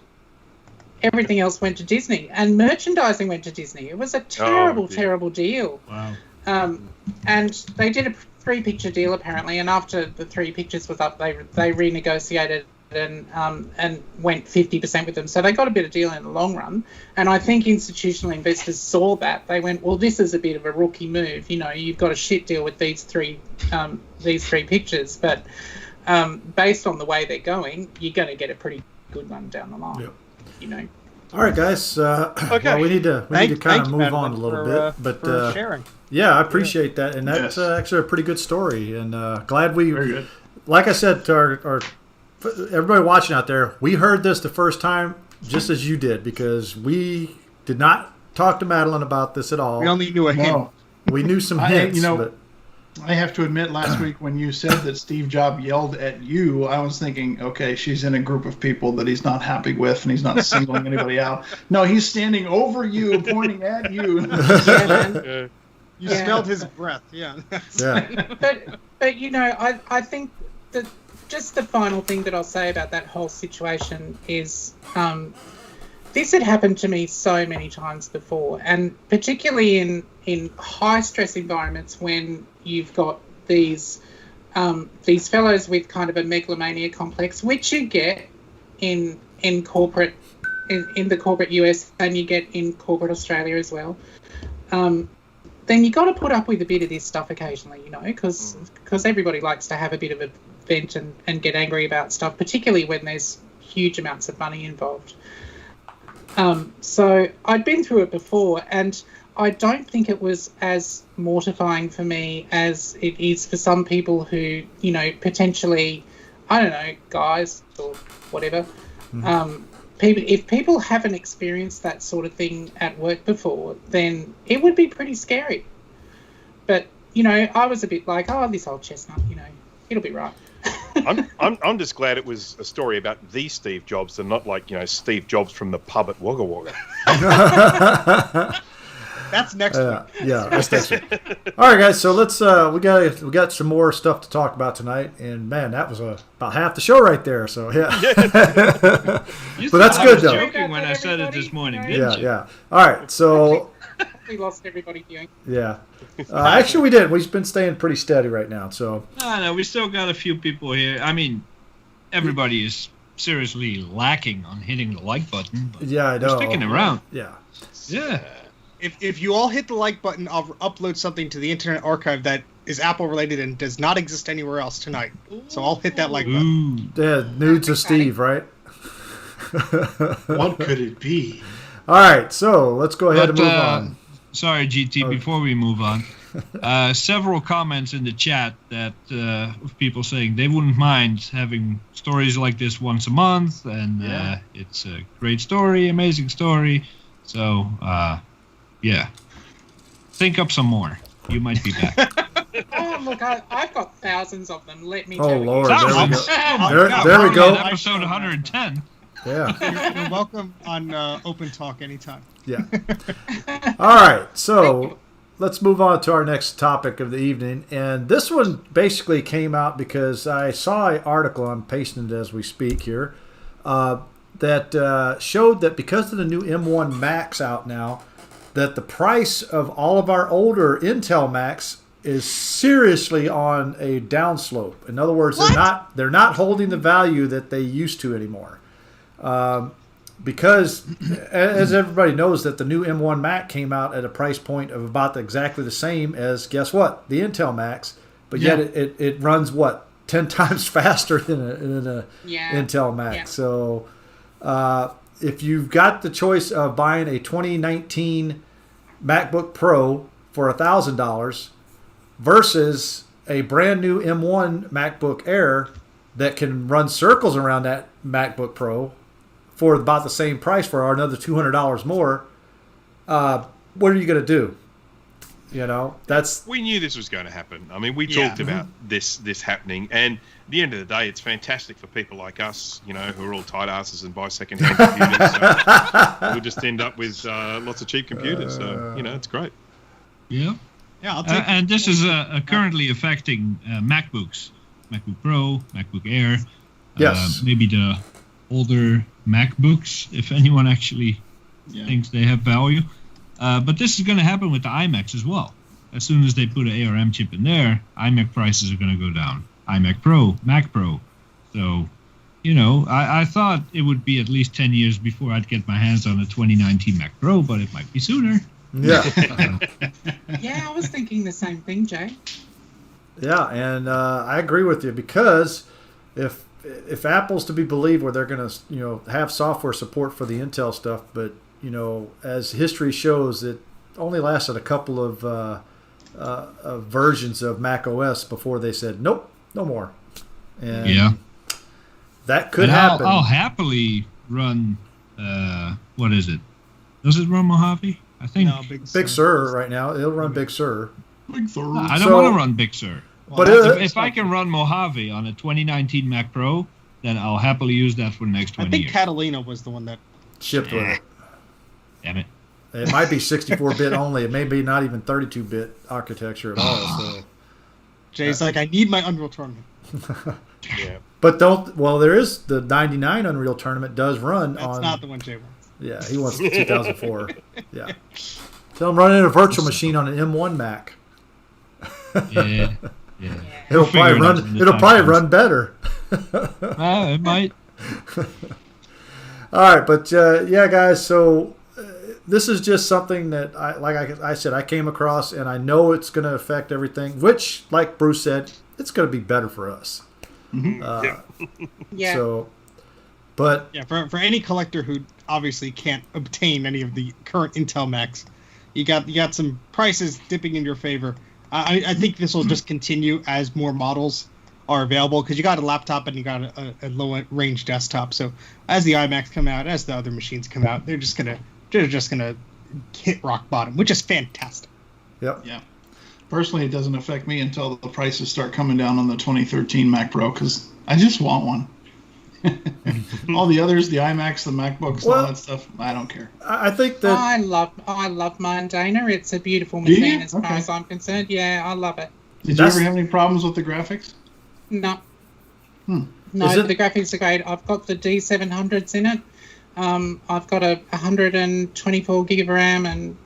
Everything else went to Disney, and merchandising went to Disney. It was a terrible, terrible deal. Wow. And they did a 3-picture deal apparently, and after the 3 pictures was up, they renegotiated and went 50% with them. So they got a bit of deal in the long run. And I think institutional investors saw that. They went, well, this is a bit of a rookie move. You know, you've got a shit deal with these three pictures, but based on the way they're going, you're going to get a pretty good one down the line. Yep. You know. All right, guys. Okay. Well, we need to kind of move on a little bit, but for sharing. Yeah, I appreciate that, and that's actually a pretty good story, and glad we, like I said to our everybody watching out there, we heard this the first time just as you did, because we did not talk to Madeline about this at all. We only knew a hint. We knew some hints. But I have to admit, last week when you said that Steve Jobs yelled at you, I was thinking, okay, she's in a group of people that he's not happy with, and he's not singling anybody out. No, he's standing over you, pointing at you. You smelled his breath, yeah. But you know, I think that just the final thing that I'll say about that whole situation is this had happened to me so many times before, and particularly in high stress environments when you've got these fellows with kind of a megalomania complex, which you get in corporate in the corporate US, and you get in corporate Australia as well. Then you got to put up with a bit of this stuff occasionally, you know, because everybody likes to have a bit of a vent and get angry about stuff, particularly when there's huge amounts of money involved. So I'd been through it before, and I don't think it was as mortifying for me as it is for some people who, you know, potentially, I don't know, guys or whatever. If people haven't experienced that sort of thing at work before, then it would be pretty scary. But, you know, I was a bit like, oh, this old chestnut, you know, it'll be right. I'm just glad it was a story about the Steve Jobs and not like, you know, Steve Jobs from the pub at Wagga Wagga. That's next week. Yeah, that's next week. All right, guys. So let's we got some more stuff to talk about tonight, and man, that was about half the show right there. So yeah, but that's good though. Joking when I said it this morning. Yeah. All right, so we lost everybody viewing. Yeah, actually we did. We've been staying pretty steady right now. So no, we still got a few people here. I mean, everybody is seriously lacking on hitting the like button. But yeah, I know. We're sticking around. Yeah. If you all hit the like button, I'll upload something to the Internet Archive that is Apple related and does not exist anywhere else tonight. So I'll hit that like button. Yeah, nudes of Steve, right? What could it be? All right, so let's go ahead and move on. Sorry, GT, before we move on. Several comments in the chat that of people saying they wouldn't mind having stories like this once a month, and it's a great story, amazing story. So, yeah. Think up some more. You might be back. Oh, look, I've got thousands of them. Let me tell you. Oh, Lord. There we go. There we go. Episode 110. Yeah. You're welcome on Open Talk anytime. Yeah. All right. So let's move on to our next topic of the evening. And this one basically came out because I saw an article, I'm pasting it as we speak here, that showed that because of the new M1 Macs out now, that the price of all of our older Intel Macs is seriously on a downslope. In other words, they're not holding the value that they used to anymore. Because, as everybody knows, that the new M1 Mac came out at a price point of about exactly the same as, guess what, the Intel Macs, but yet it runs, 10 times faster than an Intel Mac. Yeah. So if you've got the choice of buying a 2019 MacBook Pro for $1,000 versus a brand new M1 MacBook Air that can run circles around that MacBook Pro for about the same price for another $200 more, what are you going to do? You know, we knew this was going to happen. I mean, we talked about this happening, and at the end of the day, it's fantastic for people like us, you know, who are all tight asses and buy second-hand computers. So we'll just end up with lots of cheap computers. So, you know, it's great. Yeah. Yeah, I'll take and this is currently affecting MacBooks, MacBook Pro, MacBook Air. Yes. Maybe the older MacBooks, if anyone actually thinks they have value. But this is going to happen with the iMacs as well. As soon as they put an ARM chip in there, iMac prices are going to go down. iMac Pro, Mac Pro. So, you know, I thought it would be at least 10 years before I'd get my hands on a 2019 Mac Pro, but it might be sooner. Yeah. Yeah, I was thinking the same thing, Jay. Yeah, and I agree with you, because if Apple's to be believed, where they're going to, you know, have software support for the Intel stuff, but, you know, as history shows, it only lasted a couple of versions of Mac OS before they said, nope, no more. And that could happen. I'll happily run, what is it? Does it run Mojave? I think. No, Big Sur right now. It'll run Big Sur. Big Sur. I don't want to run Big Sur. But if I can run Mojave on a 2019 Mac Pro, then I'll happily use that for the next 20 years. I think Catalina was the one that shipped with it. Damn it. It might be 64-bit only. It may be not even 32-bit architecture at all. So Jay's like, I need my Unreal Tournament. Yeah. But there is the 99 Unreal Tournament does run on. That's not the one Jay wants. Yeah, he wants 2004. Yeah. So I'm running a virtual machine on an M1 Mac. Yeah. It'll probably run better. It might. All right, but guys. So this is just something that I said, I came across, and I know it's going to affect everything. Which, like Bruce said, it's going to be better for us. Mm-hmm. Yeah. So, but for any collector who obviously can't obtain any of the current Intel Macs, you got some prices dipping in your favor. I think this will just continue as more models are available, because you got a laptop and you got a low range desktop. So as the iMacs come out, as the other machines come out, they're just gonna hit rock bottom, which is fantastic. Yep. Yeah. Personally, it doesn't affect me until the prices start coming down on the 2013 Mac Pro, because I just want one. All the others, the iMacs, the MacBooks, all that stuff, I don't care. I think that I love mine, Dana. It's a beautiful machine as far as I'm concerned. Yeah, I love it. Did you ever have any problems with the graphics? No. No, the graphics are great. I've got the D700s in it. I've got a 124 gig of RAM and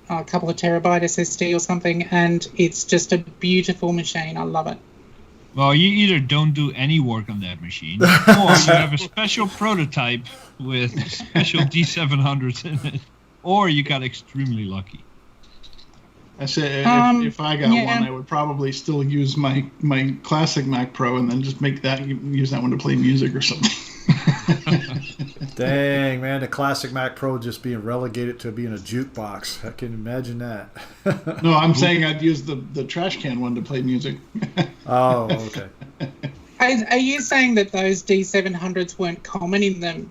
a couple of terabyte SSD or something, and it's just a beautiful machine. I love it. Well, you either don't do any work on that machine, or you have a special prototype with special D700s in it, or you got extremely lucky. I said if I got one, I would probably still use my classic Mac Pro and then just use that one to play music or something. Dang, man, the classic Mac Pro just being relegated to being a jukebox. I can imagine that. No, I'm saying I'd use the trash can one to play music. Oh, okay. Are you saying that those D700s weren't common in them,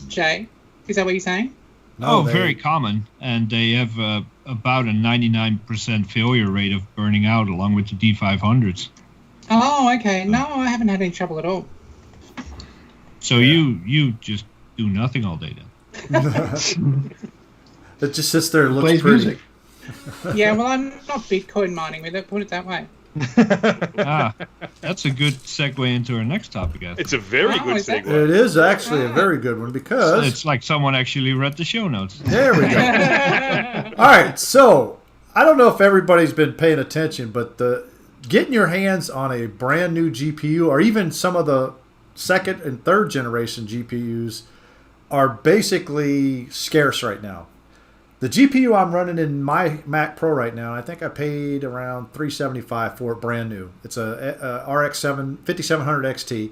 Jay? Is that what you're saying? No, very common, and they have about a 99% failure rate of burning out, along with the D500s. Oh, okay. No, I haven't had any trouble at all. So you just do nothing all day then? It just sits there and looks Plays pretty. music. Yeah, well, I'm not Bitcoin mining with it, put it that way. That's a good segue into our next topic. I think. It's a very good is that- segue. It is actually a very good one because It's like someone actually read the show notes. there we go. All right, so I don't know if everybody's been paying attention, but getting your hands on a brand new GPU or even some of the second and third generation GPUs are basically scarce right now. The GPU I'm running in my Mac Pro right now, I think I paid around $375 for it brand new. It's a RX 5700 XT.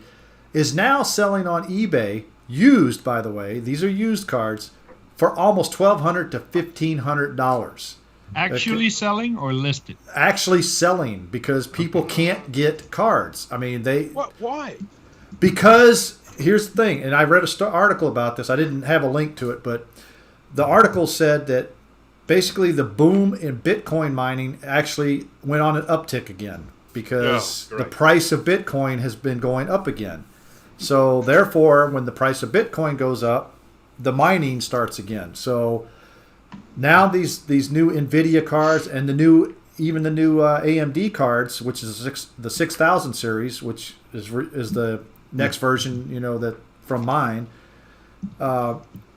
Is now selling on eBay, used by the way. These are used cards for almost $1,200 to $1,500. Actually selling or listed? Actually selling because people can't get cards. I mean, What? Why? because here's the thing, and I read an article about this. I didn't have a link to it, but the article said that basically the boom in Bitcoin mining actually went on an uptick again because the price of Bitcoin has been going up again. So therefore, when the price of Bitcoin goes up, the mining starts again. So now these new NVIDIA cards and the new AMD cards, which is the 6000 series, which is the next version, that from mine,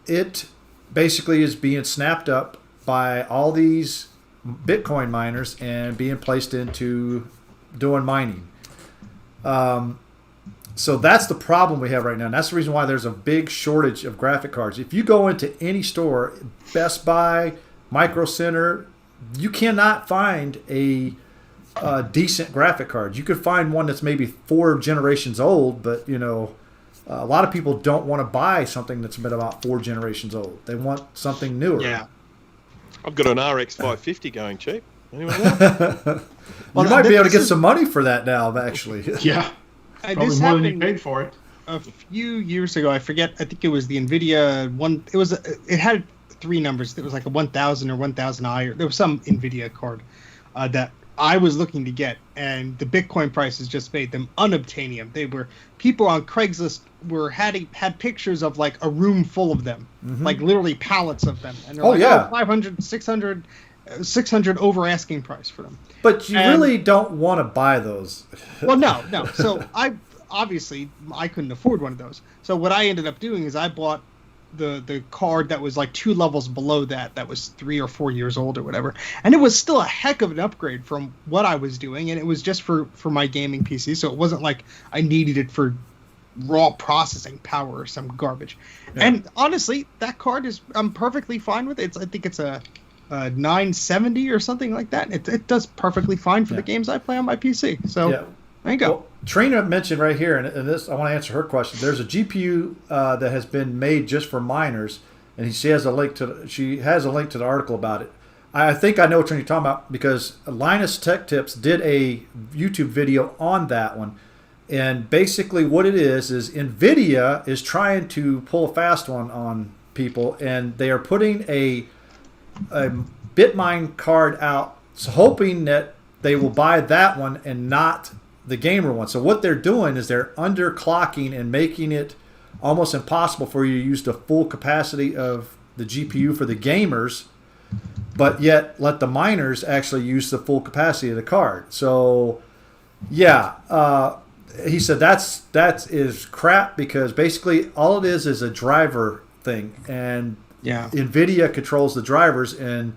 it basically is being snapped up by all these Bitcoin miners and being placed into doing mining. So that's the problem we have right now. And that's the reason why there's a big shortage of graphic cards. If you go into any store, Best Buy, Micro Center, you cannot find a decent graphic card. You could find one that's maybe 4 generations old, but a lot of people don't want to buy something that's been about 4 generations old. They want something newer. Yeah. I've got an RX 550 going cheap. Anyone else? You might be able to get some money for that now, actually. Yeah. Probably This more than you happened paid for it. a few years ago. I forget. I think it was the NVIDIA one. It had 3 numbers. It was like a 1000 or 1000i. Or there was some NVIDIA card that I was looking to get, and the Bitcoin prices just made them unobtainium. People on Craigslist had pictures of like a room full of them, like literally pallets of them, and they're 500, 600 over asking price for them. But you really don't want to buy those. Well, no. So I couldn't afford one of those. So what I ended up doing is I bought the card that was like 2 levels below that was 3 or 4 years old or whatever, and it was still a heck of an upgrade from what I was doing, and it was just for my gaming PC, so it wasn't like I needed it for raw processing power or some garbage. Yeah. And honestly, that card I'm perfectly fine with it. I think it's a 970 or something like that. It does perfectly fine for the games I play on my PC. So there you go. Well, Trina mentioned right here, and this I want to answer her question. There's a GPU that has been made just for miners, and she has a link to the article about it. I think I know what you're talking about because Linus Tech Tips did a YouTube video on that one. And basically what it is NVIDIA is trying to pull a fast one on people, and they are putting a Bitmine card out, hoping that they will buy that one and not the gamer one. So what they're doing is they're underclocking and making it almost impossible for you to use the full capacity of the GPU for the gamers, but yet let the miners actually use the full capacity of the card. So he said that is crap because basically all it is a driver thing, and NVIDIA controls the drivers, and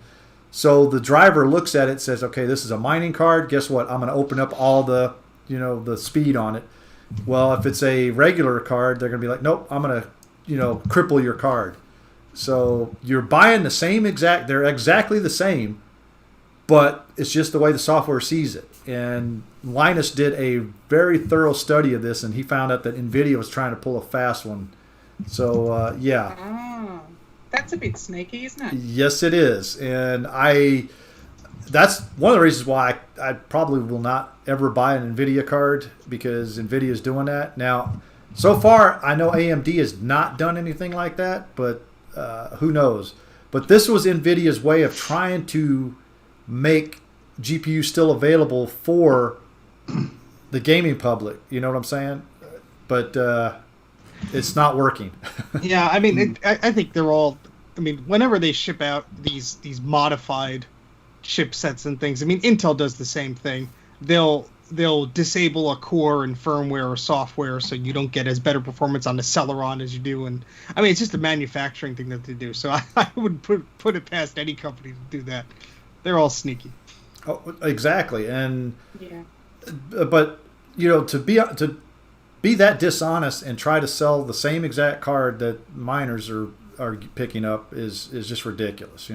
so the driver looks at it and says, okay, this is a mining card. Guess what? I'm going to open up all the speed on it. Well, if it's a regular card, they're going to be like, nope, I'm going to cripple your card. So you're buying they're exactly the same, but it's just the way the software sees it. And Linus did a very thorough study of this, and he found out that NVIDIA was trying to pull a fast one. So, that's a bit sneaky, isn't it? Yes, it is. And that's one of the reasons why I probably will not ever buy an NVIDIA card, because NVIDIA is doing that. Now, so far, I know AMD has not done anything like that, but who knows? But this was NVIDIA's way of trying to make GPU still available for the gaming public. You know what I'm saying? But it's not working. Yeah, I mean, I think they're all. I mean, whenever they ship out these modified chipsets and things, I mean, Intel does the same thing. They'll disable a core and firmware or software so you don't get as better performance on the Celeron as you do. And I mean, it's just a manufacturing thing that they do. So I would put it past any company to do that. They're all sneaky. Oh, exactly. And Yeah. but to be that dishonest and try to sell the same exact card that miners are picking up is just ridiculous.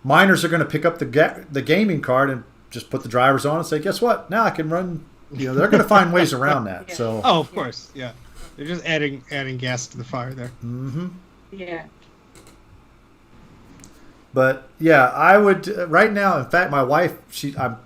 Miners are going to pick up the gaming card and just put the drivers on and say, guess what? Now I can run. They're going to find ways around that. Yeah. So. Oh, of course, yeah. They're just adding gas to the fire there. Mm-hmm. Yeah. But yeah, I would right now. In fact, my wife, I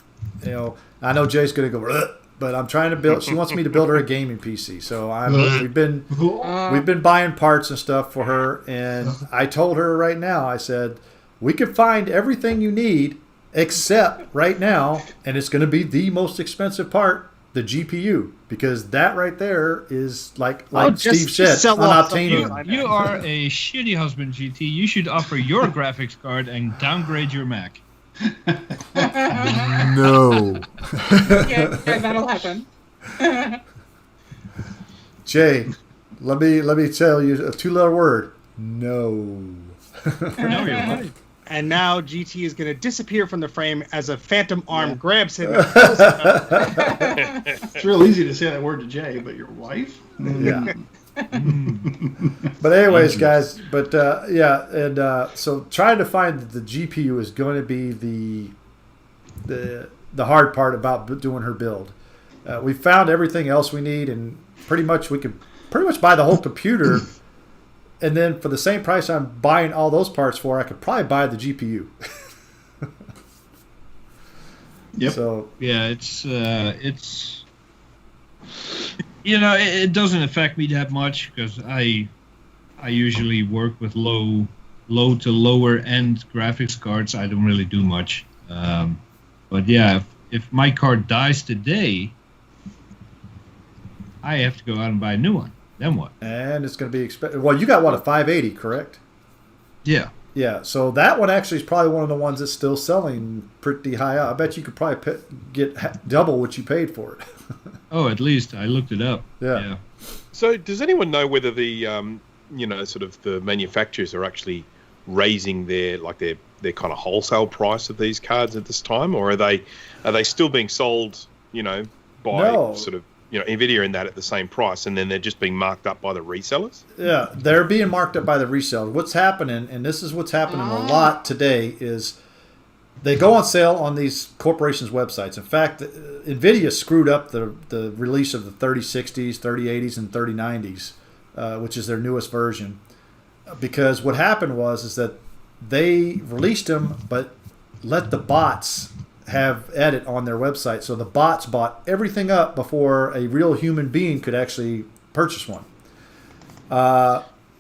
know Jay's going to go, ugh, but I'm trying to build. She wants me to build her a gaming PC. So we've been buying parts and stuff for her, and I told her right now. I said we could find everything you need except right now, and it's going to be the most expensive part, the GPU, because that right there is like Steve said, unobtainable. You are a shitty husband, GT. You should offer your graphics card and downgrade your Mac. No. Yeah, that'll happen. Jay, let me tell you a 2-letter word. No. No, you're right. And now GT is going to disappear from the frame as a phantom arm grabs him. It's real easy to say that word to Jay, but your wife? Yeah. But anyways, guys, so trying to find the GPU is going to be the hard part about doing her build. We found everything else we need, and pretty much we could buy the whole computer. And then for the same price I'm buying all those parts for, I could probably buy the GPU. Yep. So yeah, it doesn't affect me that much because I usually work with low to lower end graphics cards. I don't really do much. But yeah, if my card dies today, I have to go out and buy a new one. Then what? And it's going to be expensive. Well, you got a 580, correct? Yeah. Yeah. So that one actually is probably one of the ones that's still selling pretty high up. I bet you could probably get double what you paid for it. Oh, at least I looked it up. Yeah. So, does anyone know whether the sort of the manufacturers are actually raising their kind of wholesale price of these cards at this time, or are they still being sold, by sort of Nvidia in that at the same price, and then they're just being marked up by the resellers? Yeah, they're being marked up by the resellers. What's happening, and this is what's happening a lot today, is they go on sale on these corporations' websites. In fact, Nvidia screwed up the release of the 3060s, 3080s, and 3090s, which is their newest version, because what happened is that they released them, but let the bots have edit on their website. So the bots bought everything up before a real human being could actually purchase one.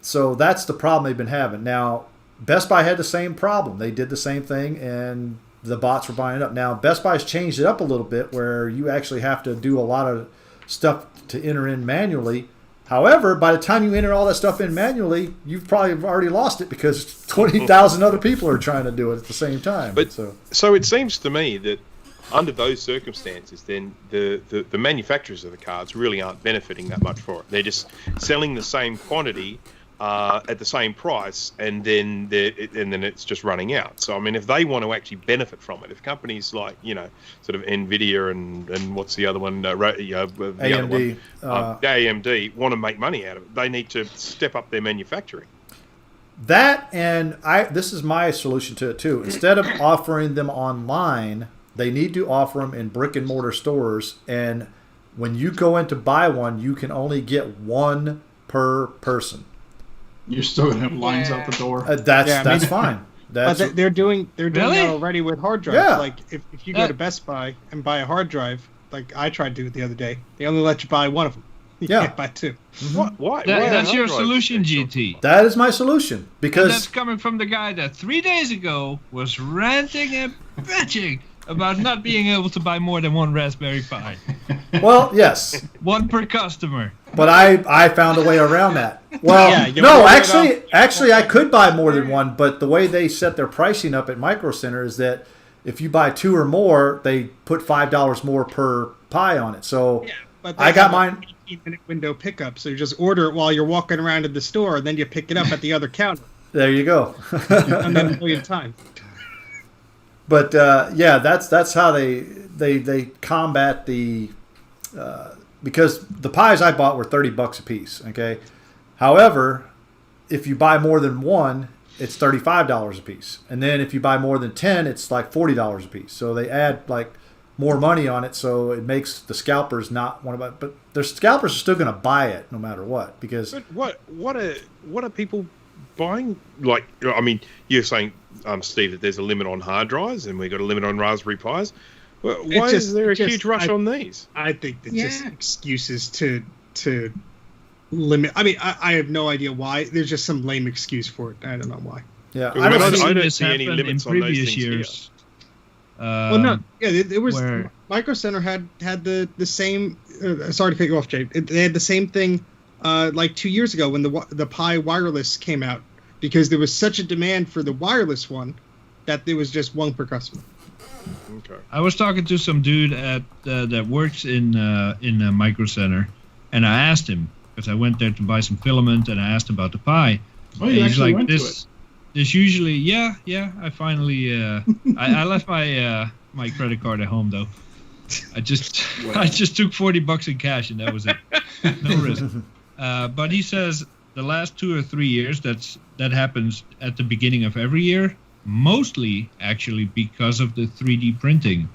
So that's the problem they've been having. Now, Best Buy had the same problem. They did the same thing, and the bots were buying it up. Now, Best Buy's changed it up a little bit where you actually have to do a lot of stuff to enter in manually. However, by the time you enter all that stuff in manually, you've probably already lost it because 20,000 other people are trying to do it at the same time. But so it seems to me that under those circumstances, then the manufacturers of the cards really aren't benefiting that much for it. They're just selling the same quantity at the same price, and then it's just running out. So I mean, if they want to actually benefit from it, if companies like sort of Nvidia and what's the other one, AMD, AMD want to make money out of it, they need to step up their manufacturing. That, and this is my solution to it too. Instead of offering them online, they need to offer them in brick and mortar stores. And when you go in to buy one, you can only get one per person. You're still gonna have lines out the door. That's fine. But they're doing Really? that already with hard drives. Yeah. Like if you go to Best Buy and buy a hard drive, like I tried to do it the other day, they only let you buy one of them. You can't buy two. Mm-hmm. Why? That's your solution, GT. That is my solution because And that's coming from the guy that 3 days ago was ranting and bitching about not being able to buy more than one Raspberry Pi. well, yes. One per customer. But I found a way around that. Well, no, actually, I could buy more than one, but the way they set their pricing up at Micro Center is that if you buy 2 or more, they put $5 more per pie on it. So but I got mine. 15-minute window pickup, so you just order it while you're walking around in the store, and then you pick it up at the other counter. There you go. And then a million times. But that's how they combat the because the pies I bought were $30 a piece. Okay, however, if you buy more than one, it's $35 a piece, and then if you buy more than 10, it's like $40 a piece. So they add like more money on it, so it makes the scalpers not want to buy. But their scalpers are still going to buy it no matter what because. But what are people buying? Like, I mean, you're saying, Steve, that there's a limit on hard drives and we've got a limit on Raspberry Pis. Well, why is there a huge rush on these? I think it's just excuses to limit. I mean, I have no idea why. There's just some lame excuse for it. I don't know why. Yeah, I don't see any limits in previous years. Well, no, it was Micro Center had the same. Sorry to cut you off, Jay. They had the same thing like 2 years ago when the Pi Wireless came out, because there was such a demand for the wireless one that there was just one per customer. Okay. I was talking to some dude at that works in Micro Center, and I asked him because I went there to buy some filament, and I asked him about the Pi. Oh, you actually went to it. This usually, yeah. I finally, I left my credit card at home though. I just took $40 in cash, and that was it. No risk. But he says the last 2 or 3 years that happens at the beginning of every year, mostly actually because of the 3D printing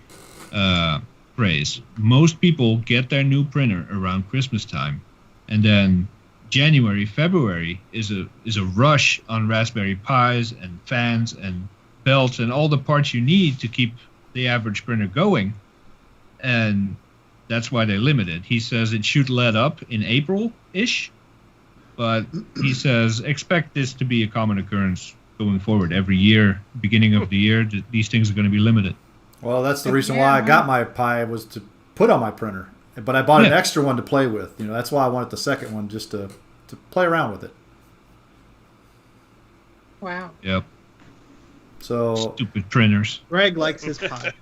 craze. Most people get their new printer around Christmas time, and then January, February is a rush on Raspberry Pis and fans and belts and all the parts you need to keep the average printer going, and that's why they limit it. He says it should let up in April-ish, but he says expect this to be a common occurrence going forward. Every year, beginning of the year, these things are going to be limited. Well, that's the reason why I got my Pi, was to put on my printer. But I bought an extra one to play with. That's why I wanted the second one, just to play around with it. Wow. Yep. So stupid printers. Greg likes his Pi.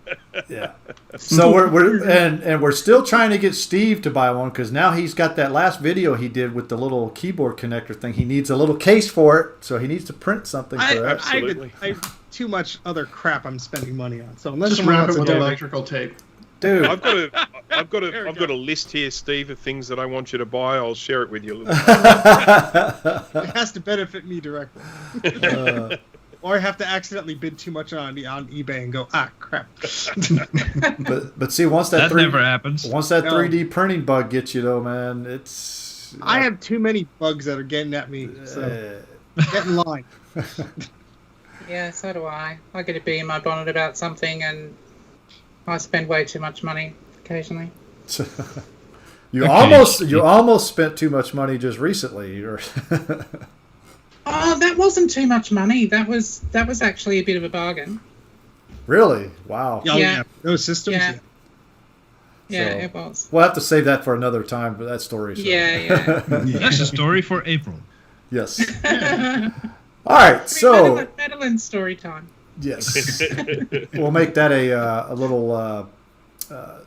Yeah. So we're still trying to get Steve to buy one, because now he's got that last video he did with the little keyboard connector thing. He needs a little case for it, so he needs to print something for that. Absolutely. I have too much other crap I'm spending money on. So unless just wrap it with electrical tape. Dude, I've got a list here, Steve, of things that I want you to buy. I'll share it with you a little bit. It has to benefit me directly. Or I have to accidentally bid too much on eBay and go, crap. But see, once that never happens. Once that 3D printing bug gets you, though, man, it's. I have too many bugs that are getting at me. So get in line. Yeah, so do I. I get a bee in my bonnet about something, and I spend way too much money occasionally. You almost spent too much money just recently. Oh, that wasn't too much money. That was actually a bit of a bargain. Really? Wow. Oh, yeah. Those systems. Yeah, so, it was. We'll have to save that for another time, but that story. So. Yeah. That's a story for April. Yes. All right, so Madeline's story time. Yes. We'll make that a little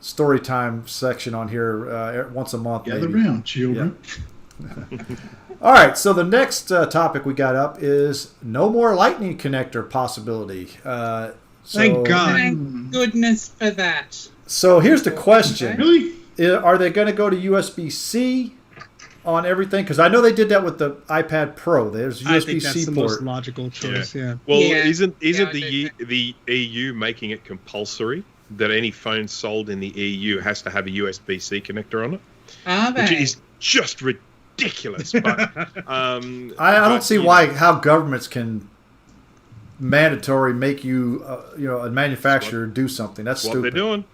story time section on here once a month. Gather round, children. Yeah. All right, so the next topic we got up is no more lightning connector possibility. Thank God. Thank goodness for that. So here's the question. Really? Are they going to go to USB-C on everything? Because I know they did that with the iPad Pro. There's USB-C port. I think that's the most logical choice, yeah. Well, isn't the EU making it compulsory that any phone sold in the EU has to have a USB-C connector on it? Are they? Which is just ridiculous. But I don't see how governments can mandatory make you a manufacturer do something. That's what stupid. They're doing.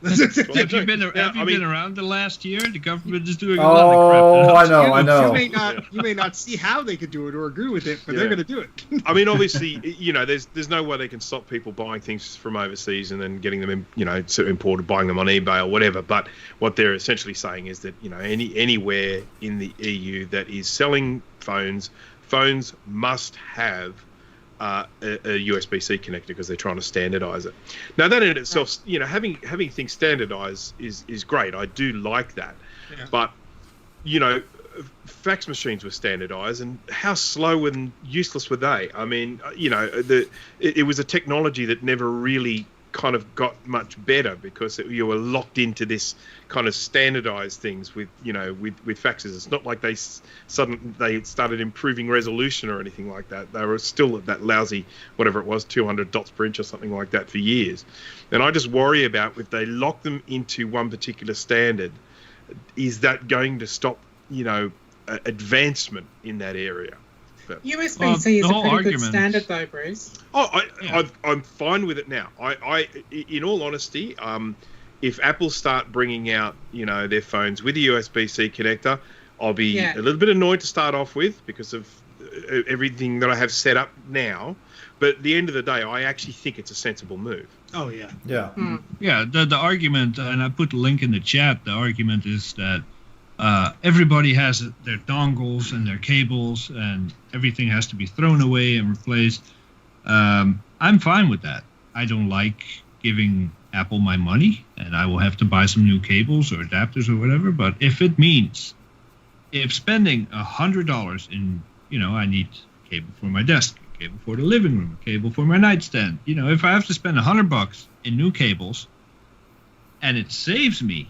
Have you been around the last year? The government is doing a lot of crap. I know. You may not see how they could do it or agree with it, but they're going to do it. I mean, obviously, there's no way they can stop people buying things from overseas and then getting them, imported, buying them on eBay or whatever. But what they're essentially saying is that anywhere in the EU that is selling phones must have a USB-C connector because they're trying to standardize it. Now that in itself, having things standardized is great. I do like that, but fax machines were standardized, and how slow and useless were they? I mean, it was a technology that never really kind of got much better because you were locked into this kind of standardized things with faxes. It's not like they started improving resolution or anything like that. They were still at that lousy, whatever it was, 200 dots per inch or something like that for years. And I just worry about if they lock them into one particular standard, is that going to stop, advancement in that area? USB-C is a pretty good standard, though, Bruce. I'm fine with it now. I in all honesty, if Apple start bringing out, their phones with a USB-C connector, I'll be a little bit annoyed to start off with because of everything that I have set up now. But at the end of the day, I actually think it's a sensible move. Oh, yeah. Yeah. Yeah, the argument, and I put the link in the chat, the argument is that everybody has their dongles and their cables, and everything has to be thrown away and replaced. I'm fine with that. I don't like giving Apple my money, and I will have to buy some new cables or adapters or whatever. But if it means, if spending $100 in, I need a cable for my desk, a cable for the living room, a cable for my nightstand. If I have to spend $100 in new cables, and it saves me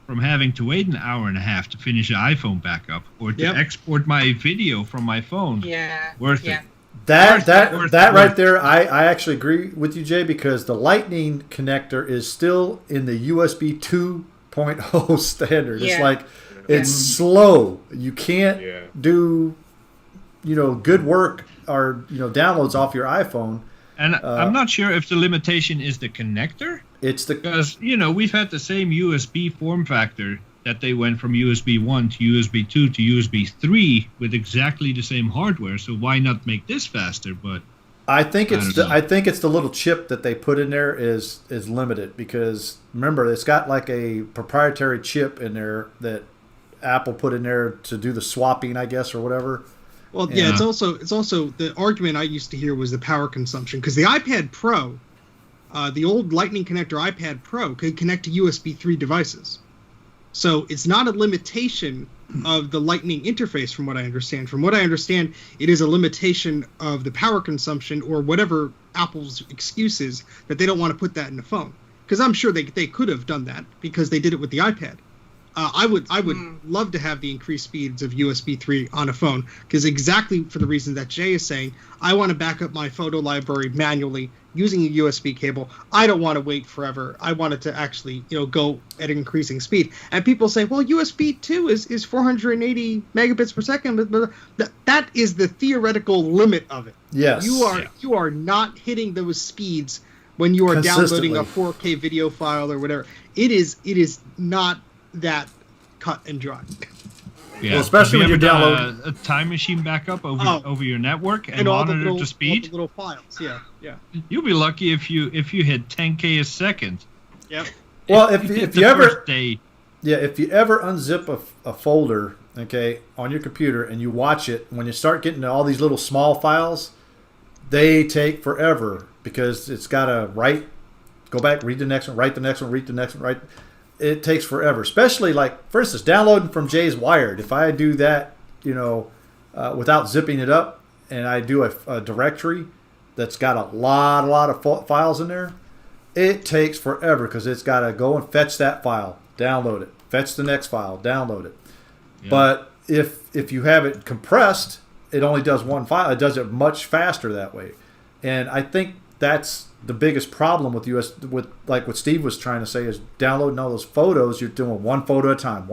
from having to wait an hour and a half to finish an iPhone backup or to export my video from my phone. Worth it. That right there, I actually agree with you, Jay, because the Lightning connector is still in the USB 2.0 standard. It's like it's slow. You can't do good work or downloads off your iPhone. And I'm not sure if the limitation is the connector. It's because we've had the same USB form factor that they went from USB 1 to USB 2 to USB 3 with exactly the same hardware. So why not make this faster? But I think it's the little chip that they put in there is limited because remember it's got like a proprietary chip in there that Apple put in there to do the swapping, I guess, or whatever. Well, it's also the argument I used to hear was the power consumption because the iPad Pro. The old Lightning connector iPad Pro could connect to USB 3 devices. So it's not a limitation of the Lightning interface from what I understand. From what I understand, it is a limitation of the power consumption or whatever Apple's excuse is that they don't want to put that in the phone. Because I'm sure they could have done that because they did it with the iPad. I would love to have the increased speeds of USB 3 on a phone because exactly for the reason that Jay is saying, I want to back up my photo library manually using a USB cable. I don't want to wait forever. I want it to actually, go at an increasing speed. And people say, well, USB 2 is 480 megabits per second, but that is the theoretical limit of it. Yes. You are not hitting those speeds when you are downloading a 4K video file or whatever. It is not that cut and dry. Yeah, well, especially when you're downloading a time machine backup over your network and monitor the speed. All the little files, yeah. You'll be lucky if you hit 10K a second. Yep. Well, if you ever unzip a folder, on your computer and you watch it, when you start getting to all these little small files, they take forever because it's got to go back, read the next one, write the next one, read the next one, write. It takes forever, especially like, for instance, downloading from Jay's Wired. If I do that, without zipping it up, and I do a directory that's got a lot of files in there, it takes forever because it's got to go and fetch that file, download it, fetch the next file, download it. Yeah. But if you have it compressed, it only does one file. It does it much faster that way, and I think that's the biggest problem with what Steve was trying to say is downloading all those photos. You're doing one photo at a time,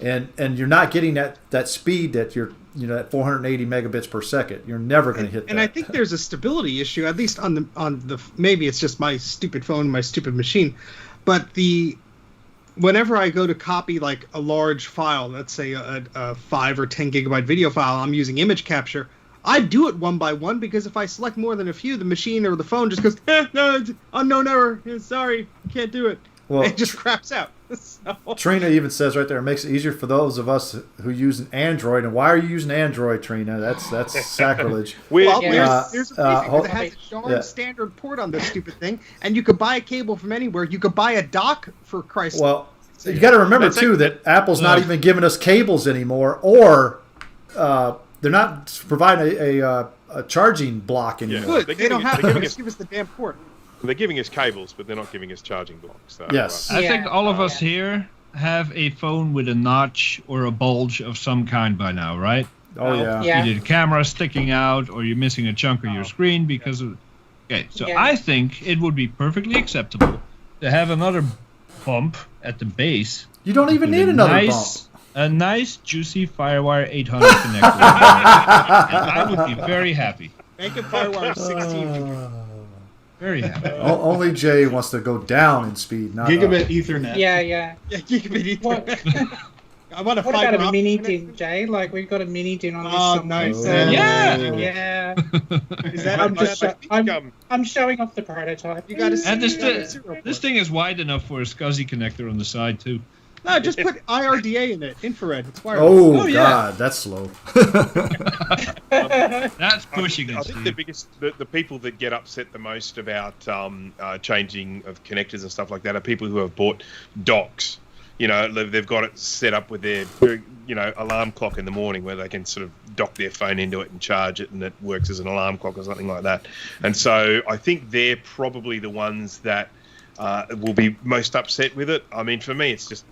and you're not getting that speed that you're at 480 megabits per second. You're never going to hit that. And I think there's a stability issue, at least on the maybe it's just my stupid phone, my stupid machine. But whenever I go to copy like a large file, let's say a 5 or 10 gigabyte video file, I'm using image capture. I do it one by one because if I select more than a few, the machine or the phone just goes, no, it's unknown error. Sorry, can't do it. Well, it just craps out. So. Trina even says right there, it makes it easier for those of us who use an Android. And why are you using Android, Trina? That's sacrilege. Well, there's a reason. It has a darn standard port on this stupid thing, and you could buy a cable from anywhere. You could buy a dock for Christ's sake. Well, you got to remember, too, that Apple's not even giving us cables anymore, or they're not providing a charging block anymore. Yeah. Good. They don't have to. Just give us the damn port. They're giving us cables, but they're not giving us charging blocks. So, yes. I think all of us here have a phone with a notch or a bulge of some kind by now, right? Oh, yeah. Either the camera sticking out or you're missing a chunk of your screen because of... Okay, so I think it would be perfectly acceptable to have another bump at the base. You don't even need another bump. A nice, juicy FireWire 800 connector. And I would be very happy. Make it FireWire 16. Very happy. Only Jay wants to go down in speed, not Gigabit up. Ethernet. Yeah, Gigabit Ethernet. I want what about a mini DIN, Jay? Like, we've got a mini DIN on this somewhere. Nice. So, Yeah. Is that I'm showing off the prototype. You got to see. And this thing is wide enough for a SCSI connector on the side too. No, just put IRDA in it, infrared. It's wireless. Oh God, that's slow. That's pushing it. I think the people that get upset the most about changing of connectors and stuff like that are people who have bought docks. You know, they've got it set up with their alarm clock in the morning where they can sort of dock their phone into it and charge it, and it works as an alarm clock or something like that. And so I think they're probably the ones that will be most upset with it. I mean, for me, it's just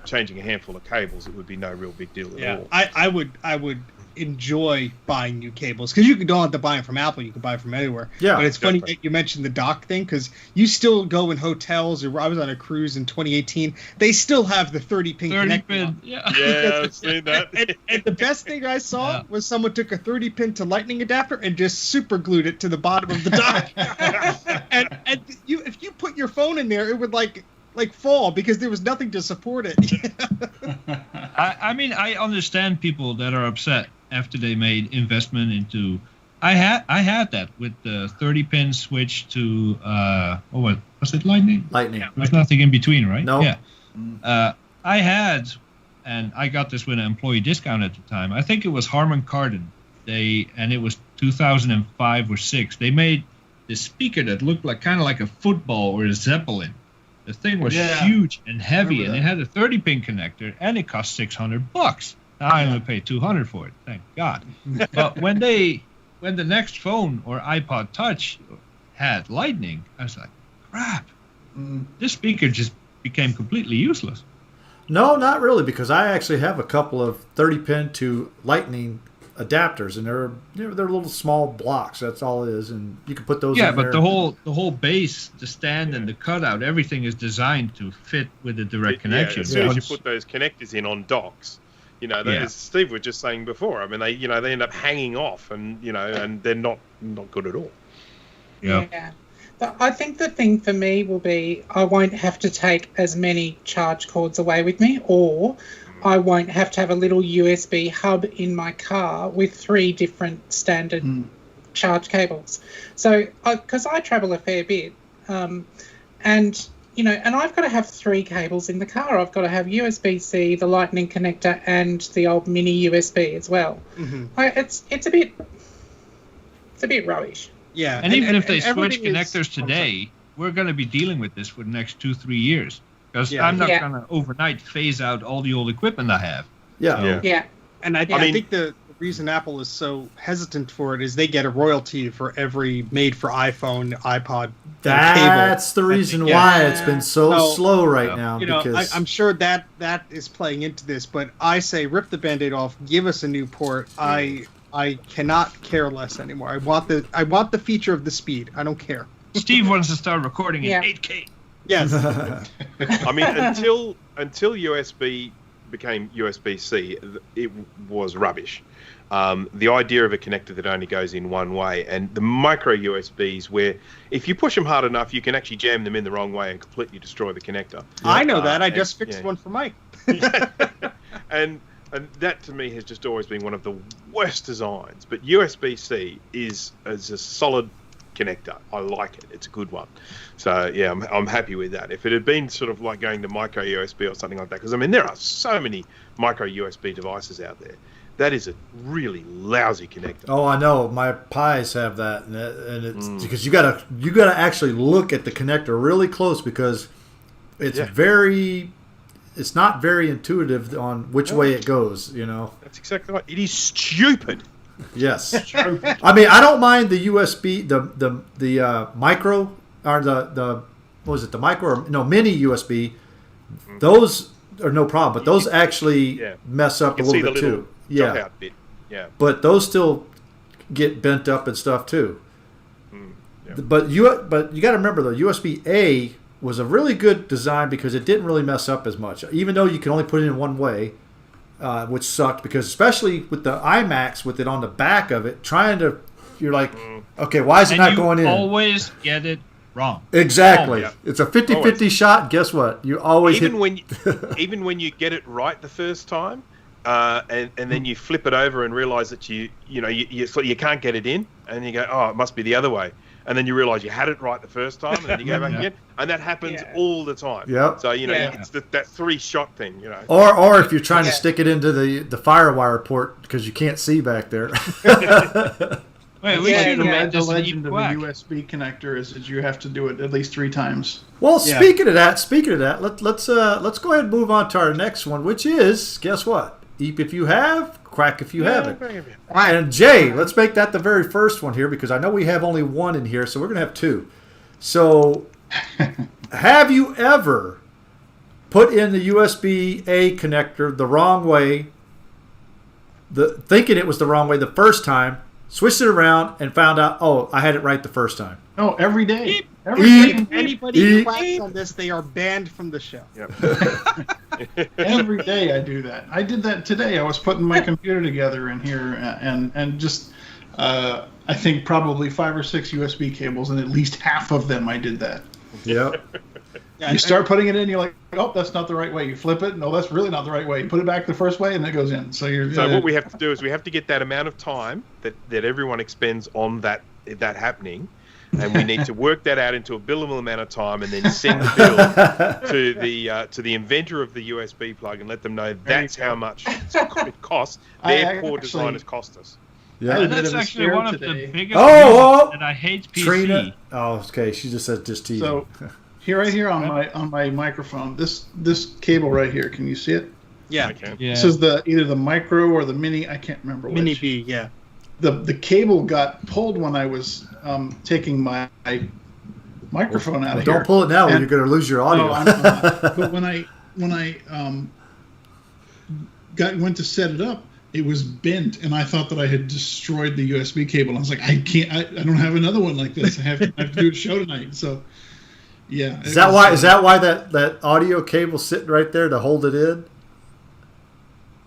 changing a handful of cables. It would be no real big deal at all. I would enjoy buying new cables because you don't have to buy them from Apple. You can buy them from anywhere. Yeah, but it's funny that you mentioned the dock thing because you still go in hotels. Or I was on a cruise in 2018. They still have the 30-pin connector. Yeah, I've seen that. And the best thing I saw was someone took a 30-pin to lightning adapter and just super glued it to the bottom of the dock. and if you put your phone in there, it would like fall because there was nothing to support it. I mean, I understand people that are upset after they made investment into. I had that with the 30-pin switch to what was it, Lightning? Lightning. There's nothing in between, right? No. Yeah. I had, and I got this with an employee discount at the time. I think it was Harman Kardon. And it was 2005 or 6. They made this speaker that looked kind of like a football or a Zeppelin. The thing was huge and heavy, and it had a 30-pin connector, and it cost $600. Now I only paid $200 for it, thank God. But when the next phone or iPod Touch had Lightning, I was like, crap, this speaker just became completely useless. No, not really, because I actually have a couple of 30-pin to Lightning adapters, and they're little small blocks. That's all it is, and you can put those. Yeah, in but there. the whole base, the stand, and the cutout, everything is designed to fit with the direct connection. As soon as you put those connectors in on docks, as Steve was just saying before. I mean, they end up hanging off, and and they're not good at all. Yeah. But I think the thing for me will be I won't have to take as many charge cords away with me, or I won't have to have a little USB hub in my car with 3 different standard charge cables. So, because I travel a fair bit, and I've got to have 3 cables in the car. I've got to have USB-C, the Lightning connector, and the old mini USB as well. Mm-hmm. It's a bit rubbish. Yeah, and even if they switch connectors today, we're going to be dealing with this for the next 2-3 years. Because I'm not going to overnight phase out all the old equipment I have. Yeah. And I think the reason Apple is so hesitant for it is they get a royalty for every made for iPhone, iPod That's cable. the reason why it's been so slow right now. Because I'm sure that is playing into this, but I say rip the Band-Aid off, give us a new port. I cannot care less anymore. I want the feature of the speed. I don't care. Steve wants to start recording in 8K. Yes. I mean, until USB became USB-C, it was rubbish. The idea of a connector that only goes in one way, and the micro USBs, where if you push them hard enough, you can actually jam them in the wrong way and completely destroy the connector. I know that. I just fixed one for Mike. and that to me has just always been one of the worst designs. But USB-C is a solid connector. I like it. It's a good one. So yeah, I'm happy with that. If it had been sort of like going to micro USB or something like that, because I mean there are so many micro USB devices out there. That is a really lousy connector. Oh, I know. My Pis have that, and it's because you gotta actually look at the connector really close because it's it's not very intuitive on which way it goes. You know. That's exactly right. It is stupid. Yes. I mean, I don't mind the USB, the micro or the what was it? The micro or no mini USB. Those are no problem, but those actually mess up a little bit too. Yeah, bit. Yeah. But those still get bent up and stuff too. But you got to remember though, USB-A was a really good design because it didn't really mess up as much, even though you can only put it in one way, which sucked because especially with the iMacs with it on the back of it, you're like, okay, why is it not going in? Always get it wrong. Exactly. It's a 50-50 shot. Guess what? You always even when you get it right the first time. And then you flip it over and realize that you can't get it in, and you go, oh, it must be the other way, and then you realize you had it right the first time, and then you go back again, and that happens all the time. Yep. So it's that 3-shot thing, you know. Or if you're trying to stick it into the FireWire port because you can't see back there. Wait, we should have made The this legend of a whack. USB connector is that you have to do it at least 3 times. Well, speaking of that, let's go ahead and move on to our next one, which is, guess what? Eep if you have, crack if you haven't. And Jay, let's make that the very first one here because I know we have only one in here, so we're going to have 2. So, have you ever put in the USB-A connector the wrong way, thinking it was the wrong way the first time, switched it around, and found out, oh, I had it right the first time? Oh, every day. Eep. If anybody quacks on this, they are banned from the show. Yep. Every day I do that. I did that today. I was putting my computer together in here and just I think probably 5 or 6 USB cables, and at least half of them I did that. Yep. You start putting it in, you're like, oh, that's not the right way. You flip it, no, that's really not the right way. You put it back the first way, and it goes in. So what we have to do is we have to get that amount of time that everyone expends on that happening. And we need to work that out into a billable amount of time, and then send the bill to the inventor of the USB plug and let them know that's how much it costs. Their poor designers cost us. Yeah, and that's actually one of the biggest reasons that I hate PC. Trina. Oh, okay. She just said just teasing. So right here on my microphone, this cable right here. Can you see it? Yeah. I can. This is either the micro or the mini. I can't remember which. Mini B, yeah. The cable got pulled when I was taking my microphone out of here. Don't pull it now, or you're going to lose your audio. No, I'm not. But when I went to set it up, it was bent, and I thought that I had destroyed the USB cable. I was like, I don't have another one like this. I have to do a show tonight. So, yeah. Is that why that audio cable's sitting right there to hold it in?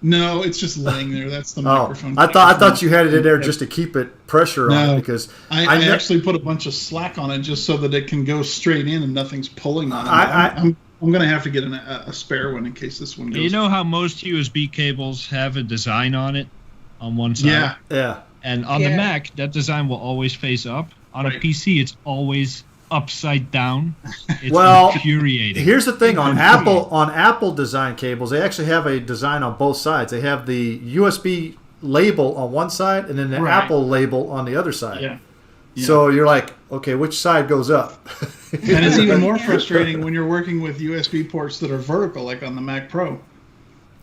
No, it's just laying there. That's the microphone. I thought you had it in there just to keep it pressure on it because I actually put a bunch of slack on it just so that it can go straight in and nothing's pulling on it. I'm going to have to get a spare one in case this one goes. You know how most USB cables have a design on it on one side? Yeah. And on the Mac, that design will always face up. On a PC, it's always upside down. It's infuriating. Here's the thing on Apple design cables, they actually have a design on both sides. They have the USB label on one side and then the Apple label on the other side. Yeah. So you're like, okay, which side goes up? And it's even more frustrating when you're working with USB ports that are vertical, like on the Mac Pro.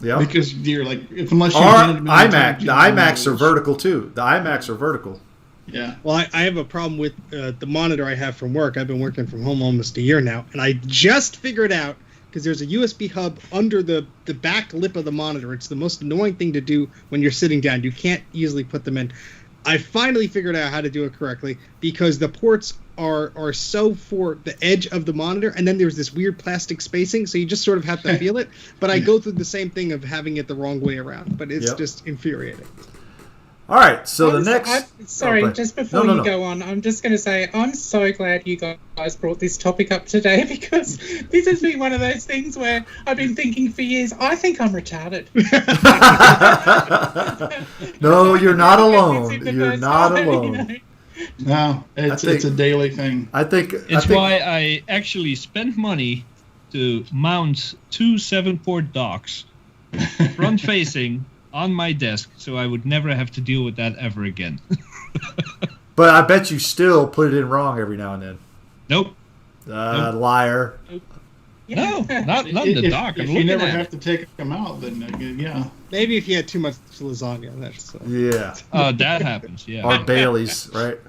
Yeah. Because you're like, unless you've done it iMac, the iMacs are vertical too. The iMacs are vertical. Yeah. Well, I have a problem with the monitor I have from work. I've been working from home almost a year now, and I just figured out, because there's a USB hub under the back lip of the monitor. It's the most annoying thing to do when you're sitting down. You can't easily put them in. I finally figured out how to do it correctly because the ports are so for the edge of the monitor, and then there's this weird plastic spacing, so you just sort of have to feel it. But I go through the same thing of having it the wrong way around, but it's just infuriating. All right, so just before you go on, I'm just going to say I'm so glad you guys brought this topic up today, because this has been one of those things where I've been thinking for years, I think I'm retarded. No, you're not alone. You're not alone. No, it's a daily thing. I think why I actually spent money to mount 2 7-port docks, front facing, on my desk, so I would never have to deal with that ever again. But I bet you still put it in wrong every now and then. Nope. Liar. No, not the dock. If you never have to take them out, then yeah. Maybe if you had too much lasagna, that's... Yeah. That happens, yeah. Or Bailey's, right?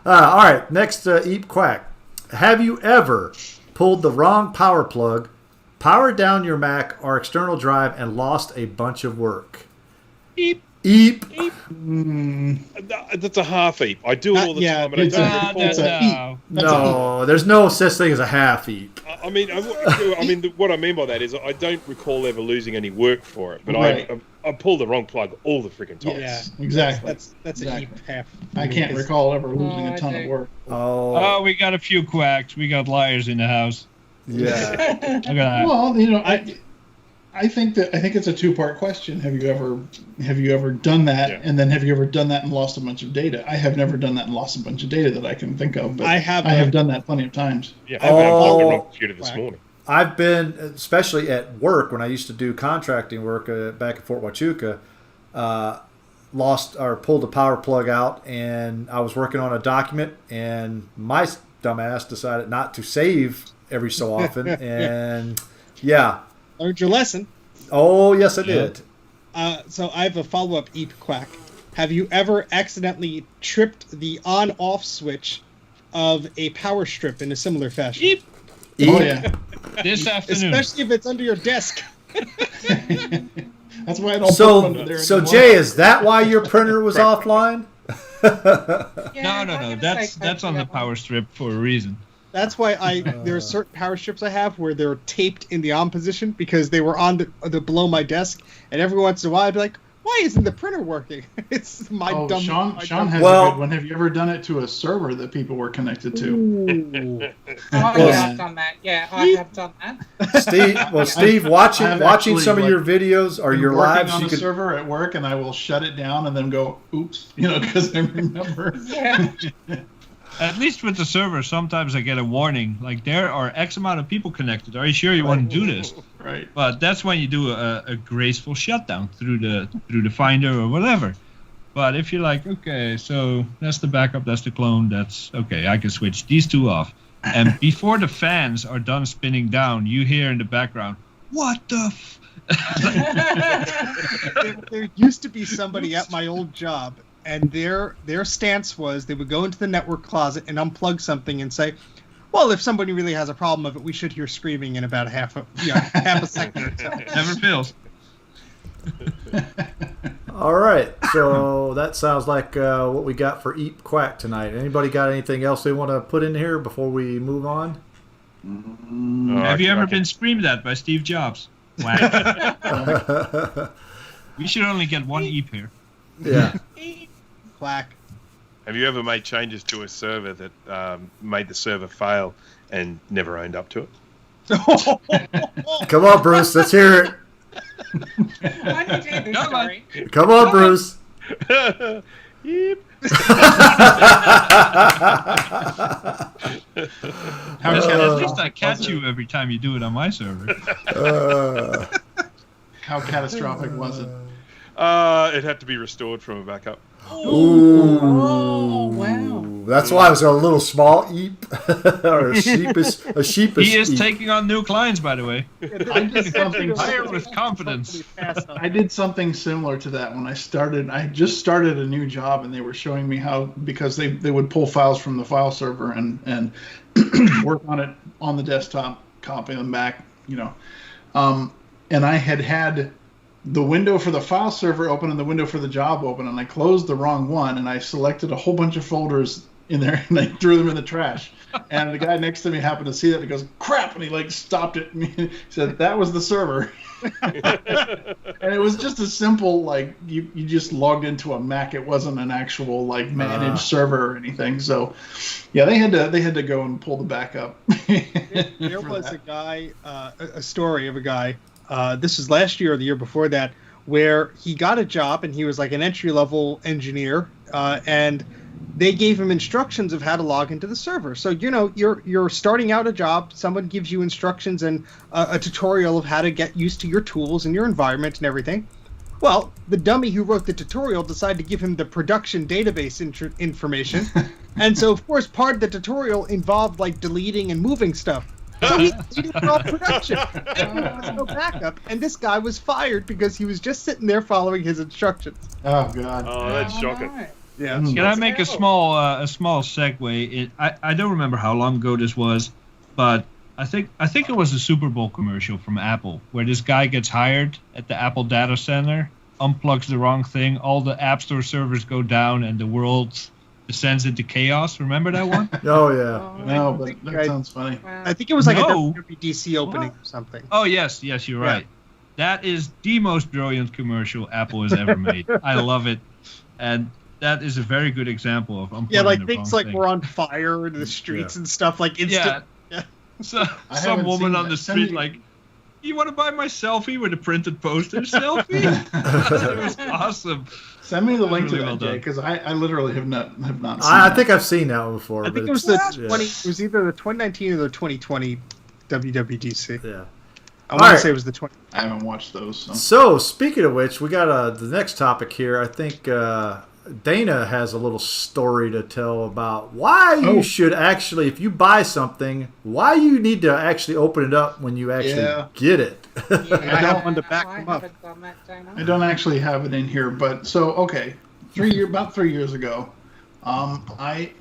All right, next, Eep Quack. Have you ever pulled the wrong power plug, powered down your Mac or external drive, and lost a bunch of work? Eep. Eep. That's a half eep. I do it all the time, and I don't recall. No, there's no such thing as a half eep. I mean, what I mean by that is I don't recall ever losing any work for it, but I pulled the wrong plug all the freaking time. Yeah, exactly. That's a eep half. I can't recall ever losing a ton of work. Oh, we got a few quacks. We got liars in the house. Yeah. Look at that. Well, I think it's a two-part question. Have you ever done that? Yeah. And then have you ever done that and lost a bunch of data? I have never done that and lost a bunch of data that I can think of, but I have done that plenty of times. Yeah, I went on the computer this morning. I've been, especially at work when I used to do contracting work back at Fort Huachuca, lost or pulled a power plug out, and I was working on a document, and my dumbass decided not to save every so often, and yeah. Learned your lesson. Oh, yes, I did. So I have a follow-up Eep Quack. Have you ever accidentally tripped the on-off switch of a power strip in a similar fashion? Eep. Oh, yeah. This afternoon. Especially if it's under your desk. That's why I don't put it under there. So, Jay, is that why your printer was offline? No. That's on the power strip for a reason. That's why there are certain power strips I have where they're taped in the on position because they were on the below my desk, and every once in a while I'd be like, why isn't the printer working? It's my dumb. Sean has a good one. Have you ever done it to a server that people were connected to? I've done that. Yeah, I have done that. Steve, watching some of your videos or your lives, on a server at work, and I will shut it down and then go, oops, because I remember. Yeah. At least with the server, sometimes I get a warning, like there are X amount of people connected. Are you sure you want to do this? Right. But that's when you do a graceful shutdown through the Finder or whatever. But if you're like, okay, so that's the backup, that's the clone, that's okay, I can switch these two off. And before the fans are done spinning down, you hear in the background, what the There used to be somebody at my old job, and their stance was they would go into the network closet and unplug something and say, well, if somebody really has a problem of it, we should hear screaming in about half a second or so. Never fails. All right, so that sounds like what we got for Eep Quack tonight. Anybody got anything else they want to put in here before we move on? Have you ever been screamed at by Steve Jobs? We should only get one Eep here. Yeah. Quack. Have you ever made changes to a server that made the server fail and never owned up to it? Come on, Bruce. Let's hear it. I need to hear this story. Come on, Bruce. Yep. At least I catch you every time you do it on my server. How catastrophic was it? It had to be restored from a backup. Ooh. Oh, wow. That's why I was a little small Eep. Or a sheepish He is Eep. taking on new clients, by the way. I did something Hire with confidence. I did something similar to that when I started. I just started a new job, and they were showing me how, because they would pull files from the file server and work on it on the desktop, copy them back, and I had the window for the file server open and the window for the job open, and I closed the wrong one, and I selected a whole bunch of folders in there, and I threw them in the trash. And the guy next to me happened to see that. And he goes, "Crap!" And he like stopped it. And he said, "That was the server." And it was just a simple like you just logged into a Mac. It wasn't an actual like managed server or anything. So yeah, they had to go and pull the backup. There was a guy, a story of a guy. This was last year or the year before that, where he got a job and he was like an entry-level engineer, and they gave him instructions of how to log into the server. So, you're starting out a job, someone gives you instructions and a tutorial of how to get used to your tools and your environment and everything. Well, the dummy who wrote the tutorial decided to give him the production database information. And so, of course, part of the tutorial involved like deleting and moving stuff. So he deleted all production. And there was no backup. And this guy was fired because he was just sitting there following his instructions. Oh, God. Oh, that's shocking. Right. Yeah. Can I make a small segue? I don't remember how long ago this was, but I think it was a Super Bowl commercial from Apple where this guy gets hired at the Apple data center, unplugs the wrong thing, all the App Store servers go down, and the world descends into chaos. Remember that one? Oh yeah. No, but that sounds funny. I think it was like a No. WWDC opening or something. Oh yes, you're right. That is the most brilliant commercial Apple has ever made. I love it, and that is a very good example of unplugging like the things wrong like thing. we're on fire in the streets and stuff like instant. Yeah. So, I some haven't woman seen on that. the Send street me- like, "You want to buy my selfie with a printed poster selfie?" It was awesome. Send me the link to Really that, well Jay, done. because I literally have not seen I that. think I've seen that one before. I think but it was it's- the yeah. 20. It was either the 2019 or the 2020 WWDC. Yeah. I want All right. to say it was the 20. I haven't watched those. So. So, speaking of which, we got the next topic here. I think Dana has a little story to tell about why you should actually, if you buy something, why you need to actually open it up when you actually get it. I have one to back I them up. haven't done that, Dana. I don't actually have it in here, but so okay, about 3 years ago, I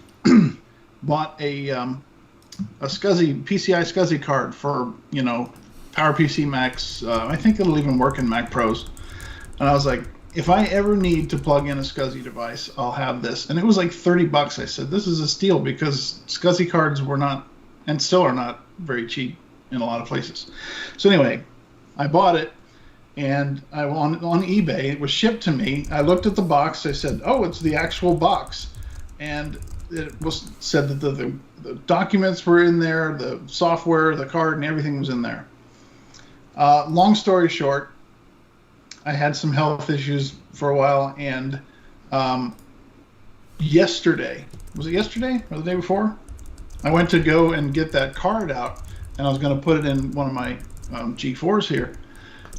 bought a SCSI PCI SCSI card for PowerPC Macs. I think it'll even work in Mac Pros, and I was like, if I ever need to plug in a SCSI device, I'll have this. And it was like $30. I said, this is a steal because SCSI cards were not, and still are not, very cheap in a lot of places. So anyway, I bought it, and I on eBay. It was shipped to me. I looked at the box. I said, oh, it's the actual box. And it was said that the documents were in there, the software, the card, and everything was in there. Long story short, I had some health issues for a while, and yesterday, was it yesterday or the day before? I went to go and get that card out, and I was going to put it in one of my G4s here.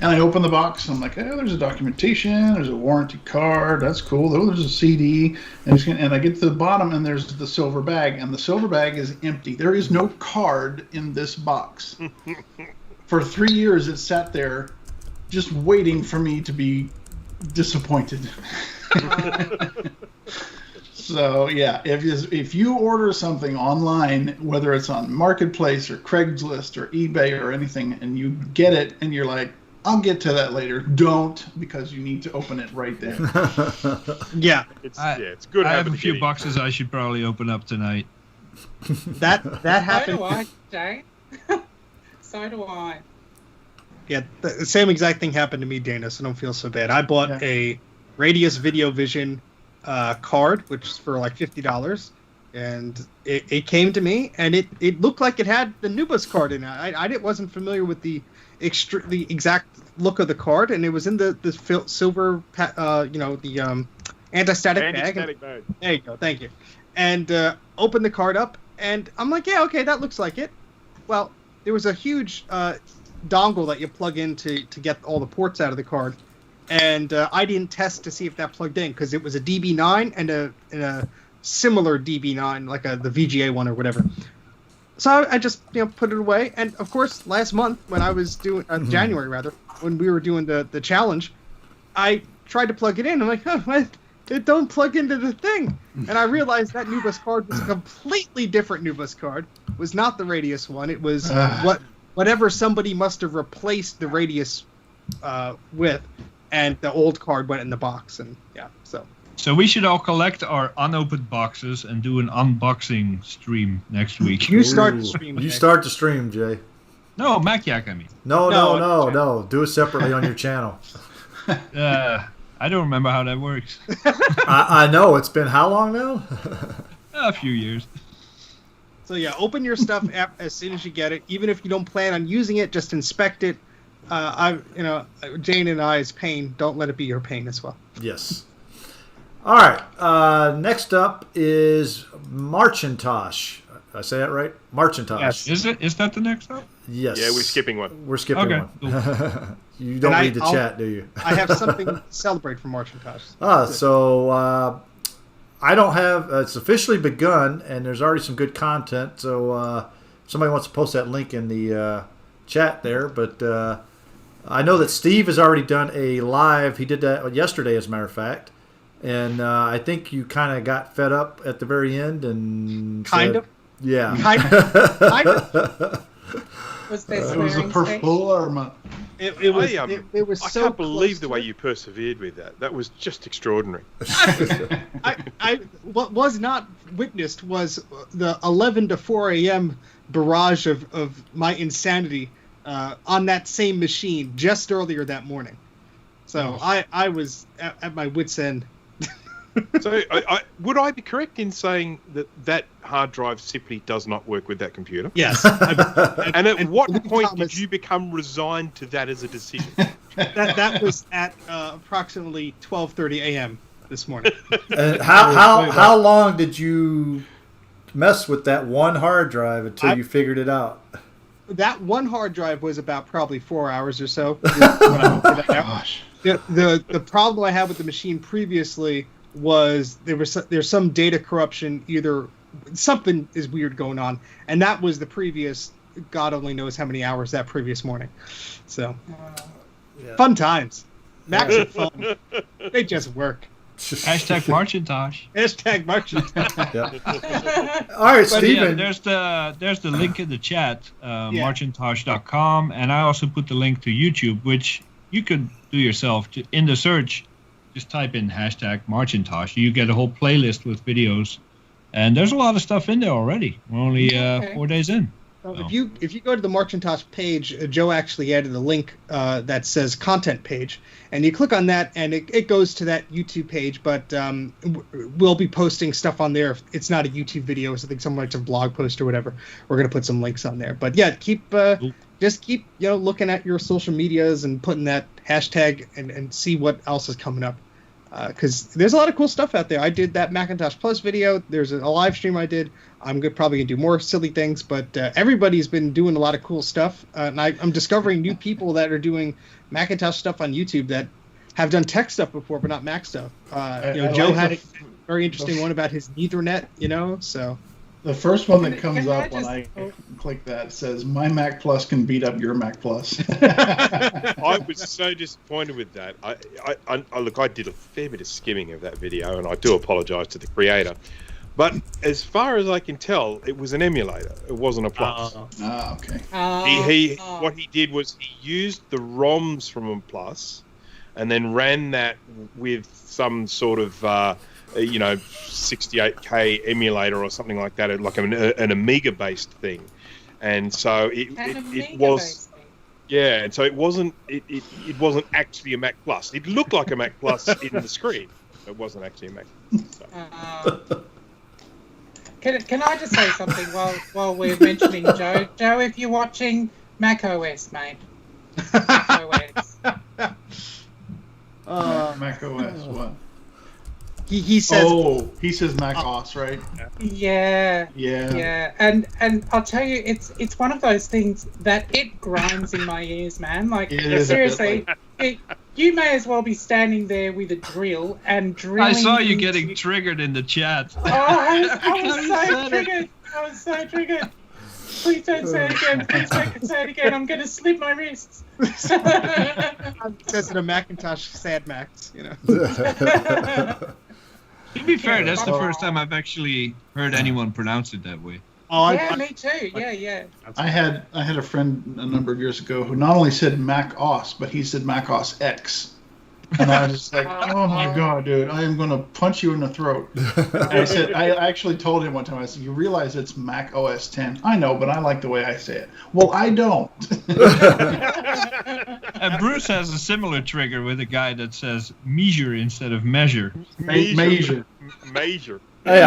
And I opened the box, and I'm like, oh, there's a documentation, there's a warranty card, that's cool. Oh, there's a CD. And I get to the bottom, and there's the silver bag, and the silver bag is empty. There is no card in this box. For 3 years, it sat there just waiting for me to be disappointed. So yeah, if you order something online, whether it's on Marketplace or Craigslist or eBay or anything, and you get it and you're like, I'll get to that later, don't, because you need to open it right there. Yeah, it's good. I have a having few to get boxes I should probably open up tonight. that So happened. do I, Jay. So do I. Yeah, the same exact thing happened to me, Dana, so don't feel so bad. I bought a Radius Video Vision card, which is for like $50, and it came to me, and it looked like it had the Nubus card in it. I wasn't familiar with the exact look of the card, and it was in the silver, the anti-static bag. mode. There you go, thank you. And opened the card up, and I'm like, yeah, okay, that looks like it. Well, there was a huge dongle that you plug in to get all the ports out of the card, and I didn't test to see if that plugged in because it was a DB9 and a similar DB9, like the VGA one or whatever. So I just put it away, and of course last month when I was doing January rather, when we were doing the challenge, I tried to plug it in. I'm like, it don't plug into the thing, and I realized that Nubus card was a completely different Nubus card. It was not the Radius one. It was whatever somebody must have replaced the Radius with, and the old card went in the box, and so So we should all collect our unopened boxes and do an unboxing stream next week. You start the stream. You start the stream, Jay. No, Mac Yak, I mean. No. Do it separately on your channel. I don't remember how that works. I know. It's been how long now? A few years. So yeah, open your stuff as soon as you get it. Even if you don't plan on using it, just inspect it. Jane and I's pain. Don't let it be your pain as well. Yes. All right. Next up is Marcintosh. Did I say that right? Marcintosh. Yes. Is that the next up? Yes. Yeah, we're skipping one. We're skipping one. Cool. You don't read the chat, do you? I have something to celebrate from Marcintosh. I don't have. It's officially begun, and there's already some good content. So somebody wants to post that link in the chat there. But I know that Steve has already done a live. He did that yesterday, as a matter of fact. And I think you kind of got fed up at the very end and kind of. Yeah. Kind of. Was there it was a performance. It was I so can't believe the close way to you persevered with that. That was just extraordinary. What was not witnessed was the 11 to 4 a.m. barrage of my insanity on that same machine just earlier that morning. So I was at my wit's end. So would I be correct in saying that hard drive simply does not work with that computer? Yes. And at what point did you become resigned to that as a decision? That was at approximately 12:30 a.m. this morning. And how long did you mess with that one hard drive until you figured it out? That one hard drive was about probably 4 hours or so. Gosh. The problem I had with the machine previously was there's some data corruption, either something is weird going on, and that was the previous, God only knows how many hours that previous morning. So fun times. Macs are fun. They just work. Hashtag Marcintosh. Hashtag Marcintosh. Yeah. All right, Stephen. Yeah, there's the link in the chat, marcintosh.com, and I also put the link to YouTube, which you could do yourself. In the search, just type in hashtag Marcintosh. You get a whole playlist with videos, and there's a lot of stuff in there already. We're only 4 days in. So. If you go to the Marcintosh page, Joe actually added a link that says content page, and you click on that, and it goes to that YouTube page. But we'll be posting stuff on there. If it's not a YouTube video, it's something like a blog post or whatever. We're gonna put some links on there. But yeah, keep looking at your social medias and putting that hashtag and see what else is coming up. Because there's a lot of cool stuff out there. I did that Macintosh Plus video. There's a live stream I did. I'm probably going to do more silly things, but everybody's been doing a lot of cool stuff. And I'm discovering new people that are doing Macintosh stuff on YouTube that have done tech stuff before, but not Mac stuff. Joe had a very interesting one about his Ethernet, so... The first one that comes up when I click that says, "My Mac Plus can beat up your Mac Plus." I was so disappointed with that. I did a fair bit of skimming of that video, and I do apologise to the creator. But as far as I can tell, it was an emulator. It wasn't a Plus. Okay. What he did was he used the ROMs from a Plus, and then ran that with some sort of 68K emulator or something like that, like an Amiga-based thing, and so it was, and so it wasn't actually a Mac Plus. It looked like a Mac Plus in the screen. It wasn't actually a Mac. So. Can I just say something while we're mentioning Joe? Joe, if you're watching, Mac OS, mate. Mac OS. Mac OS, what? He says. Oh, he says Mac OS, right? Yeah. And I'll tell you, it's one of those things that it grinds in my ears, man. Like seriously, you may as well be standing there with a drill and drilling. I saw you getting triggered in the chat. Oh, I was so triggered. Please don't say it again. Please don't say it again. I'm going to slip my wrists. It says it a Macintosh Sad Max, To be fair, that's the first time I've actually heard anyone pronounce it that way. Oh, yeah, me too. Yeah. I had a friend a number of years ago who not only said Mac OS, but he said Mac OS X. And I was just like, oh my God, dude, I am going to punch you in the throat. And I actually told him one time, I said, you realize it's Mac OS 10? I know, but I like the way I say it. Well, I don't. And Bruce has a similar trigger with a guy that says measure instead of measure. Major. Hey,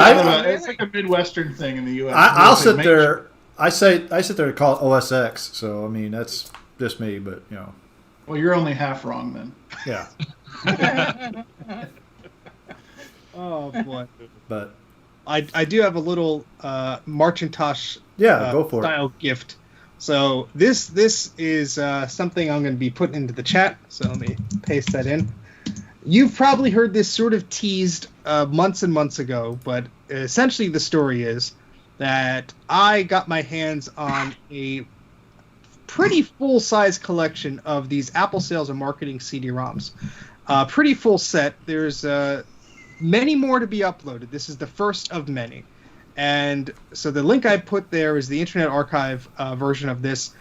it's like a Midwestern thing in the U.S. I'll sit there. I sit there to call it OS X. So I mean, that's just me, but you know. Well, you're only half wrong then. Yeah. Oh boy. But I do have a little Marcintosh go for style gift. So this is something I'm going to be putting into the chat. So let me paste that in. You've probably heard this sort of teased months and months ago, but essentially the story is that I got my hands on a pretty full-size collection of these Apple Sales and Marketing CD-ROMs. Pretty full set. There's many more to be uploaded. This is the first of many. And so the link I put there is the Internet Archive version of this.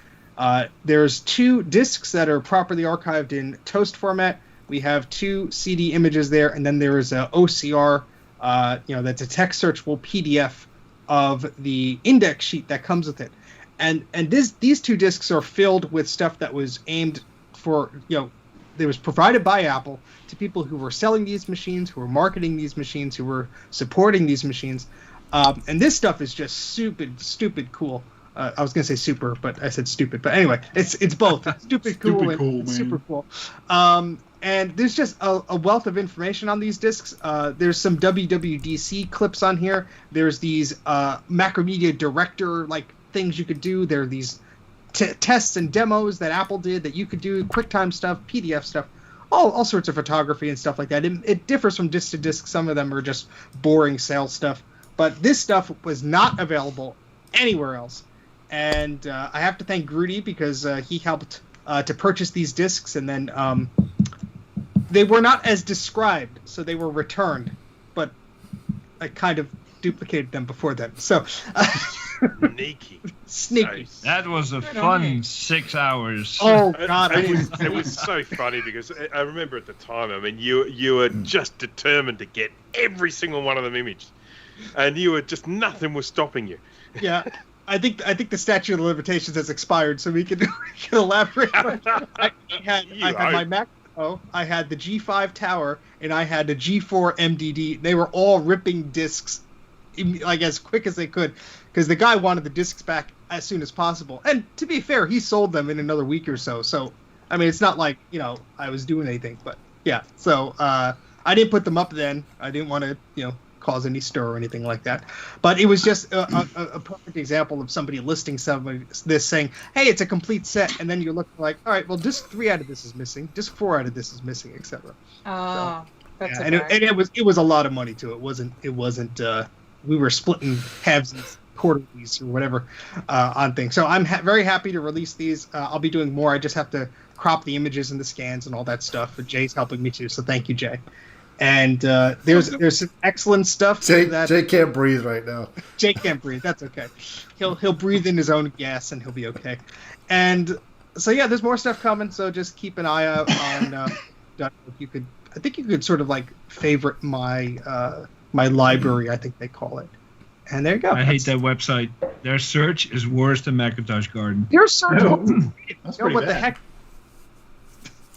There's 2 discs that are properly archived in toast format. We have 2 CD images there, and then there is a OCR, that's a text searchable PDF of the index sheet that comes with it. And these 2 discs are filled with stuff that was aimed for, it was provided by Apple to people who were selling these machines, who were marketing these machines, who were supporting these machines. And this stuff is just stupid cool. I was going to say super, but I said stupid. But anyway, it's both. It's stupid cool and super cool. And there's just a wealth of information on these discs. There's some WWDC clips on here. There's these Macromedia Director things you could do. There are these tests and demos that Apple did that you could do, QuickTime stuff, PDF stuff, all sorts of photography and stuff like that. It differs from disc to disc. Some of them are just boring sales stuff. But this stuff was not available anywhere else. And I have to thank Grudy because he helped to purchase these discs. And then they were not as described, so they were returned. But I kind of duplicated them before then. So Sneaky. That was a fun 6 hours. Oh God! It was so funny because I remember at the time. I mean, you were just determined to get every single one of them imaged, and you were just nothing was stopping you. Yeah, I think the statute of limitations has expired, so we can elaborate. I had my Mac. I had the G5 Tower, and I had the G4 MDD. They were all ripping discs, as quick as they could, because the guy wanted the discs back as soon as possible. And to be fair, he sold them in another week or so. So, I mean, it's not like, I was doing anything. But, yeah. So, I didn't put them up then. I didn't want to, cause any stir or anything like that. But it was just a perfect example of somebody listing this saying, hey, it's a complete set. And then you look like, all right, well, disc 3 out of this is missing. Disc 4 out of this is missing, etc. Oh, that's yeah, and it was a lot of money too. It wasn't we were splitting halves and quarterlies or whatever on things. So I'm very happy to release these. I'll be doing more. I just have to crop the images and the scans and all that stuff. But Jay's helping me too, so thank you, Jay. And there's some excellent stuff. Jay can't breathe right now. Jay can't breathe. That's okay. He'll breathe in his own gas and he'll be okay. And so yeah, there's more stuff coming. So just keep an eye out on. I think you could sort of favorite my my library. I think they call it. And there you go. I hate that website. Their search is worse than Macintosh Garden. Their search. That's pretty what bad. the heck?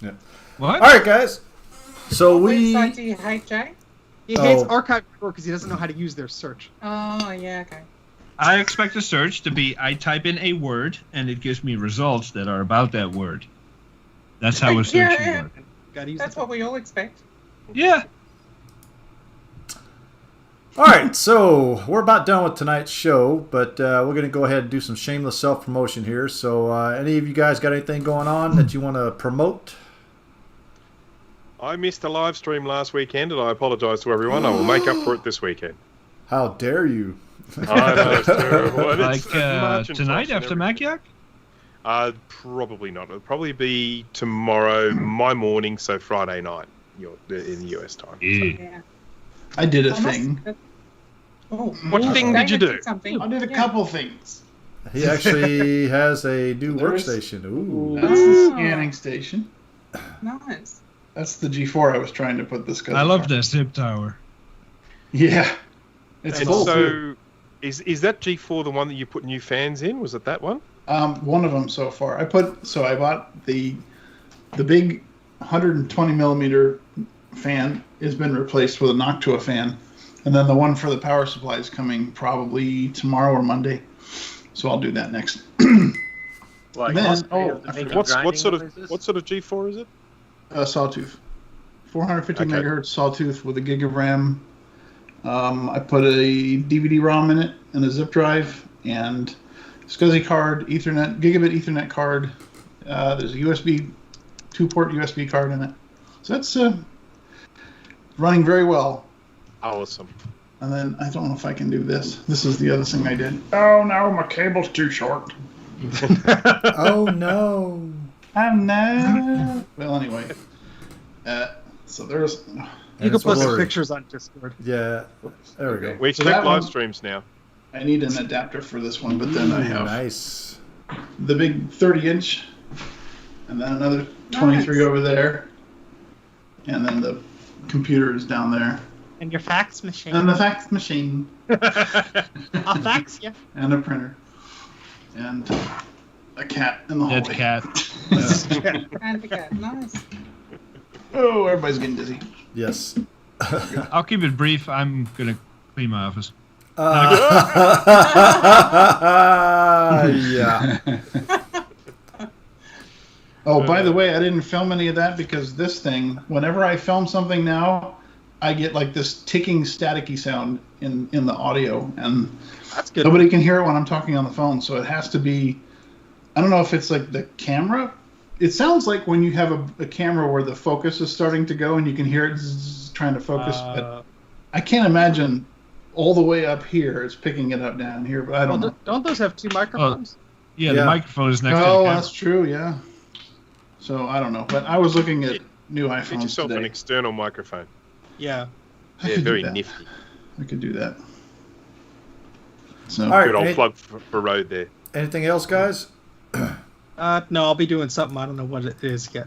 Yeah. What? All right, guys. So What website do you hate, Jay? He hates archive.org because he doesn't know how to use their search. Oh, yeah, okay. I expect a search to be I type in a word and it gives me results that are about that word. That's how a search should work. That's what we all expect. Yeah. All right, so we're about done with tonight's show, but we're going to go ahead and do some shameless self-promotion here. So any of you guys got anything going on that you want to promote? I missed a live stream last weekend, and I apologise to everyone. I will make up for it this weekend. How dare you? I know, it's terrible. And Like it's March and tonight Tosh and after Mac Yak? Probably not. It'll probably be tomorrow, my morning, so Friday night in the US time. Yeah. I did a thing. What thing did you do? I did a couple things. He actually has a new There's- workstation. Ooh. That's the scanning station. Nice. That's the G4 I was trying to put this guy. I love that zip tower. Yeah. It's And full. so, is that G4 the one that you put new fans in? Was it that one? One of them so far. I bought the big 120 millimeter fan has been replaced with a Noctua fan, and then the one for the power supply is coming probably tomorrow or Monday. So I'll do that next. Like, Then, what sort of G4 is it? Sawtooth, 450 Okay. megahertz Sawtooth with a gig of RAM. I put a DVD-ROM in it and a zip drive and SCSI card, Ethernet, gigabit Ethernet card. There's a USB 2-port USB card in it. So that's running very well. Awesome. And then I don't know if I can do this. This is the other thing I did. Oh no, my cable's too short. Oh no. Oh no. Well, anyway. So there's. You can post blurry. pictures on Discord. Yeah. There we go. We So expect that one- live streams now. I need an adapter for this one, but then I have Nice. the big 30-inch, and then another 23 over there, and then the computer is down there, And your fax machine. and the fax machine, I'll fax you. and a printer, and a cat in the Dead hallway. cat. And the cat, nice. Oh, everybody's getting dizzy. Yes. I'll keep it brief. I'm gonna clean my office. Yeah. Oh, by the way, I didn't film any of that because this thing, whenever I film something now, I get like this ticking staticky sound in the audio, and That's good. nobody can hear it when I'm talking on the phone, so it has to be, I don't know if it's like the camera. It sounds like when you have a camera where the focus is starting to go and you can hear it trying to focus, but I can't imagine all the way up here it's picking it up down here, but I don't know. Don't those have two microphones? Yeah, Yeah. the microphone is next to the Oh, camera. that's true, yeah. So I don't know, but I was looking at new Get iPhones yourself an today. external microphone. Yeah. I Yeah, could do very that. nifty. I could do that. So All right. Good old any- plug for Road there. Anything else, guys? No, I'll be doing something. I don't know what it is yet.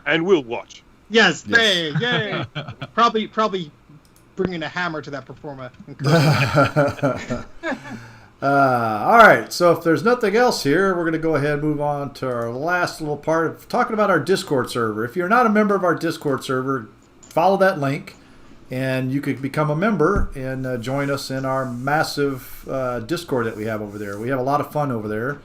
And we'll watch. Yes, Yes. hey, yay! Probably bringing a hammer to that performer. All right. So if there's nothing else here, we're going to go ahead and move on to our last little part of talking about our Discord server. If you're not a member of our Discord server, follow that link, and you could become a member and join us in our massive Discord that we have over there. We have a lot of fun over there.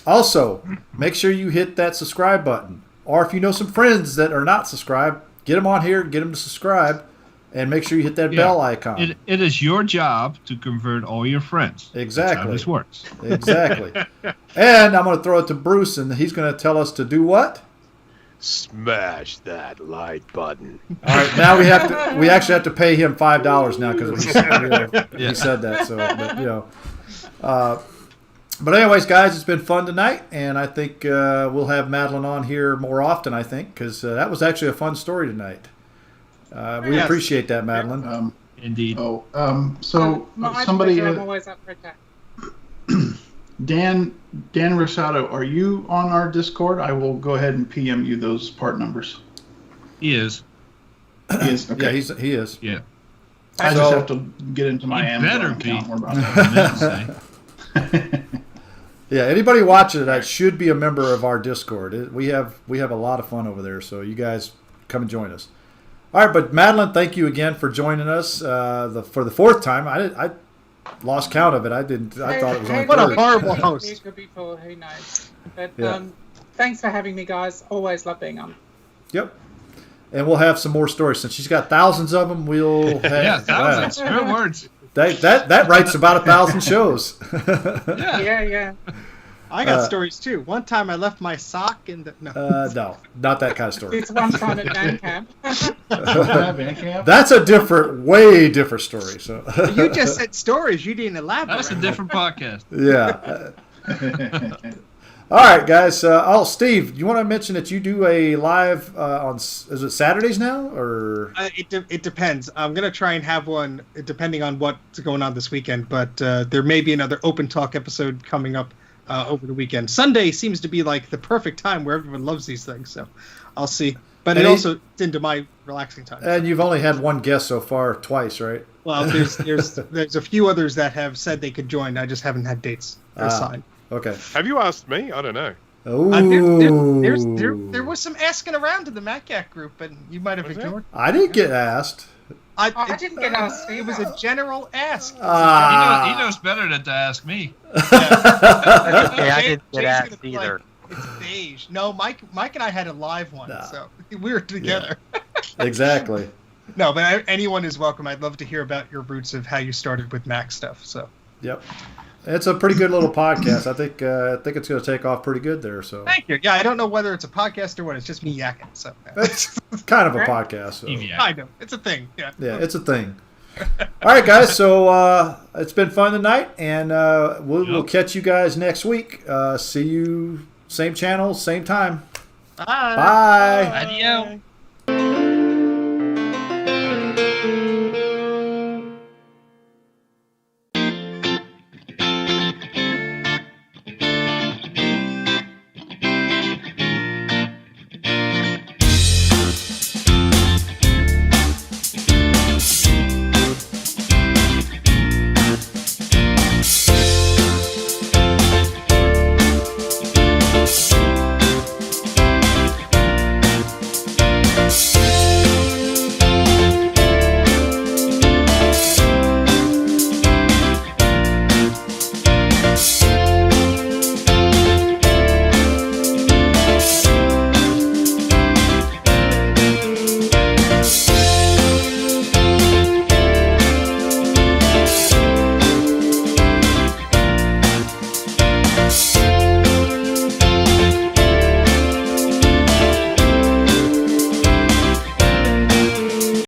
Also, make sure you hit that subscribe button. Or if you know some friends that are not subscribed, get them on here, get them to subscribe, and make sure you hit that Yeah. bell icon. It is your job to convert all your friends. That's Exactly. how this works. Exactly. And I'm going to throw it to Bruce, and he's going to tell us to do what? Smash that like button. All right. Now we actually have to pay him $5 now because he said that. So, but, you know. But anyways, guys, it's been fun tonight, and I think we'll have Madeline on here more often. I think because that was actually a fun story tonight. We Yes. appreciate that, Madeline. Indeed. So My somebody, pleasure, I'm always up for a chat. Dan Rosado, are you on our Discord? I will go ahead and PM you those part numbers. He is. He is, okay. Yeah, he is. Yeah. I So- just have to get into my He Amazon better account be. more about that. Yeah, anybody watching tonight should be a member of our Discord. We have a lot of fun over there, so you guys come and join us. All right, but Madeline, thank you again for joining us for the fourth time. I lost count of it. I thought it was only What a third. horrible host. It could be four, who knows? But Yeah. thanks for having me, guys. Always love being on. Yep. And we'll have some more stories since she's got thousands of them. We'll have, Yeah, thousands. Her words. That writes about 1,000 shows. Yeah. I got stories too. One time I left my sock in the. No. No, not that kind of story. It's one time at band camp. That's a way different story. So You just said stories. You didn't elaborate. That's a different podcast. yeah. All right, guys. Steve, you want to mention that you do a live on? Is it Saturdays now or? It depends. I'm gonna try and have one depending on what's going on this weekend. But there may be another open talk episode coming up over the weekend. Sunday seems to be like the perfect time where everyone loves these things. So I'll see. But it also it's into my relaxing time. And you've only had one guest so far, twice, right? Well, there's a few others that have said they could join. I just haven't had dates assigned. Okay. Have you asked me? I don't know. There was some asking around in the Mac Yak group, and you might have ignored. I didn't get asked. I didn't get asked. It was a general ask. He knows better than to ask me. I didn't get asked either. It's beige. No, Mike and I had a live one, so we were together. Yeah. Exactly. No, but anyone is welcome. I'd love to hear about your roots of how you started with Mac stuff. So. Yep. It's a pretty good little podcast. I think it's going to take off pretty good there. So. Thank you. Yeah, I don't know whether it's a podcast or what. It's just me yakking. So. It's kind of a podcast. So. I know. It's a thing. Yeah. Yeah, it's a thing. All right, guys. So it's been fun tonight, and we'll catch you guys next week. See you same channel, same time. Bye. Bye. Adios.